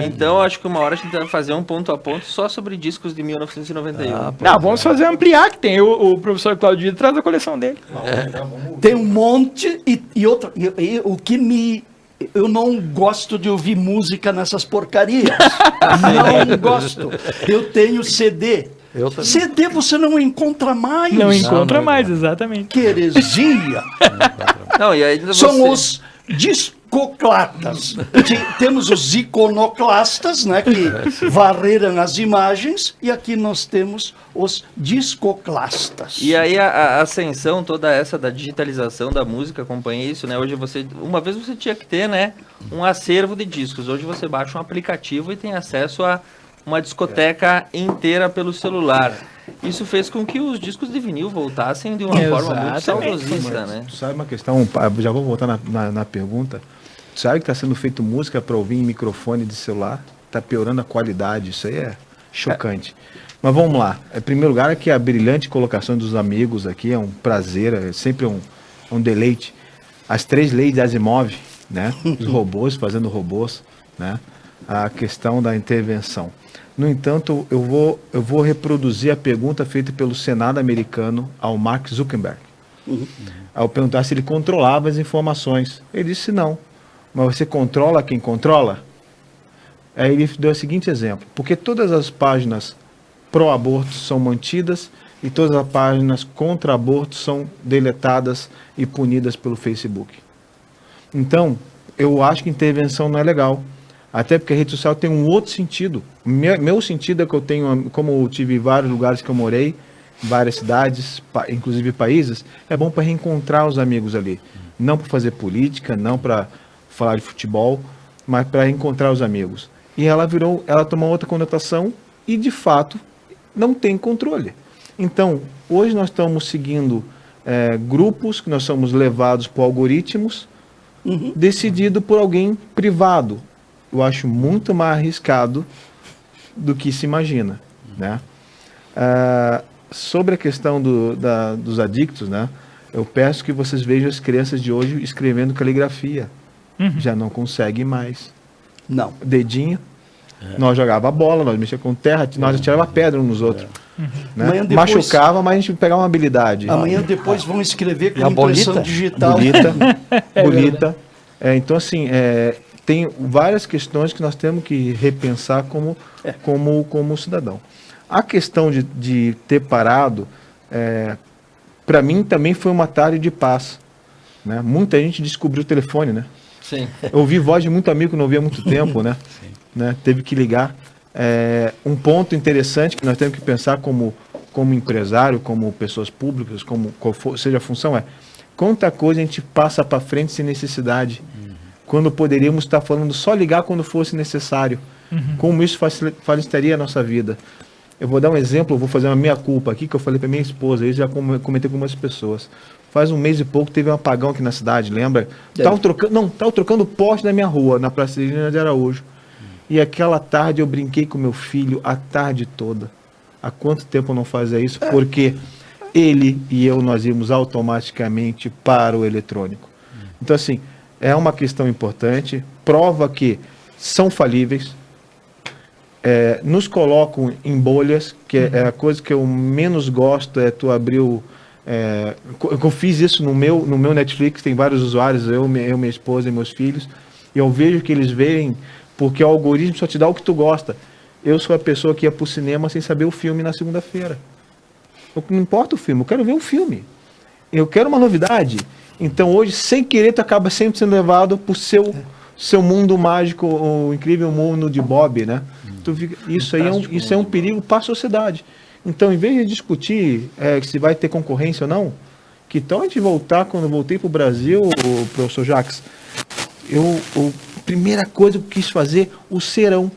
Speaker 1: Então, acho que uma hora a gente vai fazer um ponto a ponto só sobre discos de 1991.
Speaker 3: Não, vamos fazer ampliar, que tem o professor Claudio traz a coleção dele.
Speaker 2: Tem um monte e outra. O que me... Eu não gosto de ouvir música nessas porcarias. Não gosto. Eu tenho CD. CD você não encontra mais.
Speaker 3: Não encontra mais, exatamente.
Speaker 2: Que heresia.
Speaker 1: Não, e ainda
Speaker 2: São os discoclatas. Temos os iconoclastas, né, que varreram as imagens, e aqui nós temos os discoclastas.
Speaker 1: E aí a ascensão toda essa da digitalização da música, acompanhei isso, né? Hoje uma vez você tinha que ter, né, um acervo de discos. Hoje você baixa um aplicativo e tem acesso a uma discoteca inteira pelo celular. Isso fez com que os discos de vinil voltassem de uma forma muito saudosista, né?
Speaker 4: Sabe uma questão, já vou voltar na pergunta. Sabe que está sendo feito música para ouvir em microfone de celular? Está piorando a qualidade, isso aí é chocante. Mas vamos lá. Em primeiro lugar, aqui a brilhante colocação dos amigos aqui, é um prazer, é sempre um deleite. As 3 leis de Asimov, né? Os robôs fazendo robôs, né? A questão da intervenção. No entanto, eu vou reproduzir a pergunta feita pelo Senado americano ao Mark Zuckerberg. Ao perguntar se ele controlava as informações. Ele disse não. Mas você controla quem controla? Aí ele deu o seguinte exemplo. Porque todas as páginas pró-aborto são mantidas e todas as páginas contra aborto são deletadas e punidas pelo Facebook. Então, eu acho que intervenção não é legal. Até porque a rede social tem um outro sentido. Meu sentido é que eu tenho, como eu tive em vários lugares que eu morei, várias cidades, inclusive países, é bom para reencontrar os amigos ali. Não para fazer política, não para falar de futebol, mas para reencontrar os amigos. E ela tomou outra conotação e, de fato, não tem controle. Então, hoje nós estamos seguindo grupos que nós somos levados por algoritmos, decidido por alguém privado. Eu acho muito mais arriscado do que se imagina, né? Sobre a questão dos adictos, né? Eu peço que vocês vejam as crianças de hoje escrevendo caligrafia. Já não conseguem mais.
Speaker 2: Não.
Speaker 4: Dedinho. Nós jogava bola, nós mexíamos com terra, nós atirava pedra uns nos outros. Né? Depois, machucava, mas a gente pegava uma habilidade.
Speaker 2: Amanhã depois vão escrever com impressão digital.
Speaker 4: Bonita. Então, assim, tem várias questões que nós temos que repensar como cidadão. A questão de ter parado, para mim também foi uma tarde de paz. Né? Muita gente descobriu o telefone, né?
Speaker 1: Sim.
Speaker 4: Eu ouvi voz de muito amigo que não ouvia há muito tempo, né? Né? Teve que ligar. Um ponto interessante que nós temos que pensar como empresário, como pessoas públicas, seja a função, quanta coisa a gente passa para frente sem necessidade. Quando poderíamos estar falando só ligar quando fosse necessário. Como isso facilitaria a nossa vida. Eu vou dar um exemplo, eu vou fazer uma meia-culpa aqui, que eu falei para minha esposa, eu já comentei com algumas pessoas. Faz um mês e pouco teve um apagão aqui na cidade, lembra? Estavam trocando poste na minha rua, na Praça de Araújo. E aquela tarde eu brinquei com meu filho a tarde toda. Há quanto tempo eu não fazia isso? Porque ele e eu, nós íamos automaticamente para o eletrônico. Então, assim, é uma questão importante, prova que são falíveis, nos colocam em bolhas, que é a coisa que eu menos gosto, tu abrir eu fiz isso no meu Netflix, tem vários usuários, eu, minha esposa e meus filhos, e eu vejo que eles veem, porque o algoritmo só te dá o que tu gosta. Eu sou a pessoa que ia pro cinema sem saber o filme na segunda-feira. Não importa o filme, eu quero ver o filme. Eu quero uma novidade. Então hoje, sem querer, tu acaba sempre sendo levado pro seu mundo mágico, o incrível mundo de Bob, né? Isso é um perigo para a sociedade. Então, em vez de discutir se vai ter concorrência ou não, que tal a gente voltar, quando eu voltei para o Brasil, o professor Jacques, a primeira coisa que eu quis fazer, o serão.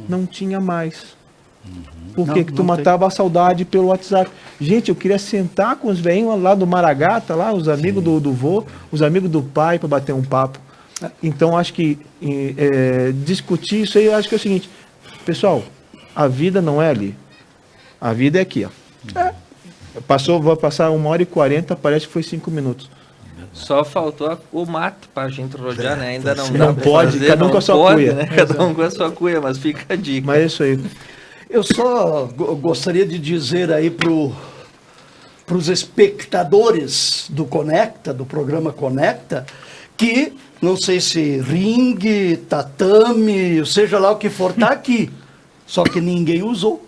Speaker 4: Não tinha mais. Por
Speaker 2: Não,
Speaker 4: que tu
Speaker 2: não
Speaker 4: matava a saudade pelo WhatsApp? Gente, eu queria sentar com os velhinhos lá do Maragata, lá, os amigos do vô, os amigos do pai, para bater um papo. Então, acho que discutir isso aí, eu acho que é o seguinte, pessoal, a vida não é ali. A vida é aqui, ó. Vai passar 1h40, parece que foi 5 minutos.
Speaker 1: Só faltou o mate pra gente rodear, né? Ainda não dá
Speaker 4: Não
Speaker 1: pra
Speaker 4: pode,
Speaker 1: fazer,
Speaker 4: cada um
Speaker 1: não
Speaker 4: com a sua
Speaker 1: pode,
Speaker 4: cuia.
Speaker 1: né? Cada um com a sua cuia, mas fica a dica.
Speaker 4: Mas é isso aí.
Speaker 2: Eu só gostaria de dizer aí para os espectadores do Conecta, do programa Conecta, que não sei se ringue, tatame, seja lá o que for, tá aqui. Só que ninguém usou.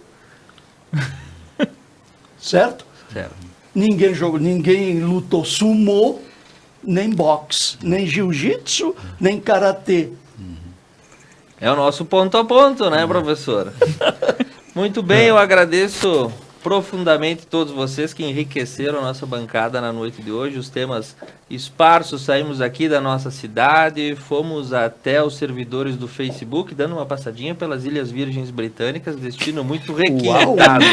Speaker 2: Certo?
Speaker 1: Certo.
Speaker 2: Ninguém jogou, ninguém lutou sumô, nem boxe, nem jiu-jitsu, nem karatê.
Speaker 1: É o nosso ponto a ponto, né, professor? Muito bem, eu agradeço profundamente todos vocês que enriqueceram a nossa bancada na noite de hoje. Os temas esparsos, saímos aqui da nossa cidade, fomos até os servidores do Facebook, dando uma passadinha pelas Ilhas Virgens Britânicas, destino muito requintado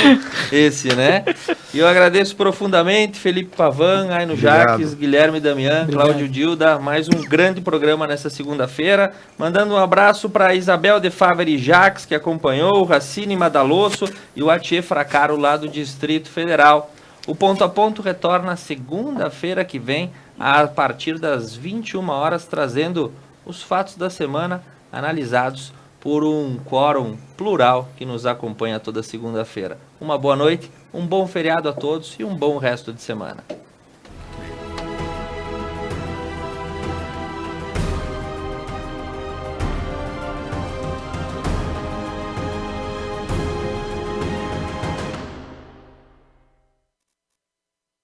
Speaker 1: esse, né? E eu agradeço profundamente Felipe Pavan, Aino Jaques, Guilherme Damian, Cláudio Dilda, mais um grande programa nessa segunda-feira. Mandando um abraço para Isabel de Favre Jaques, que acompanhou, o Racine Madalosso e o Atier Fracaro lá do Distrito Federal. O Ponto a Ponto retorna segunda-feira que vem, a partir das 21 horas, trazendo os fatos da semana analisados por um quórum plural que nos acompanha toda segunda-feira. Uma boa noite, um bom feriado a todos e um bom resto de semana.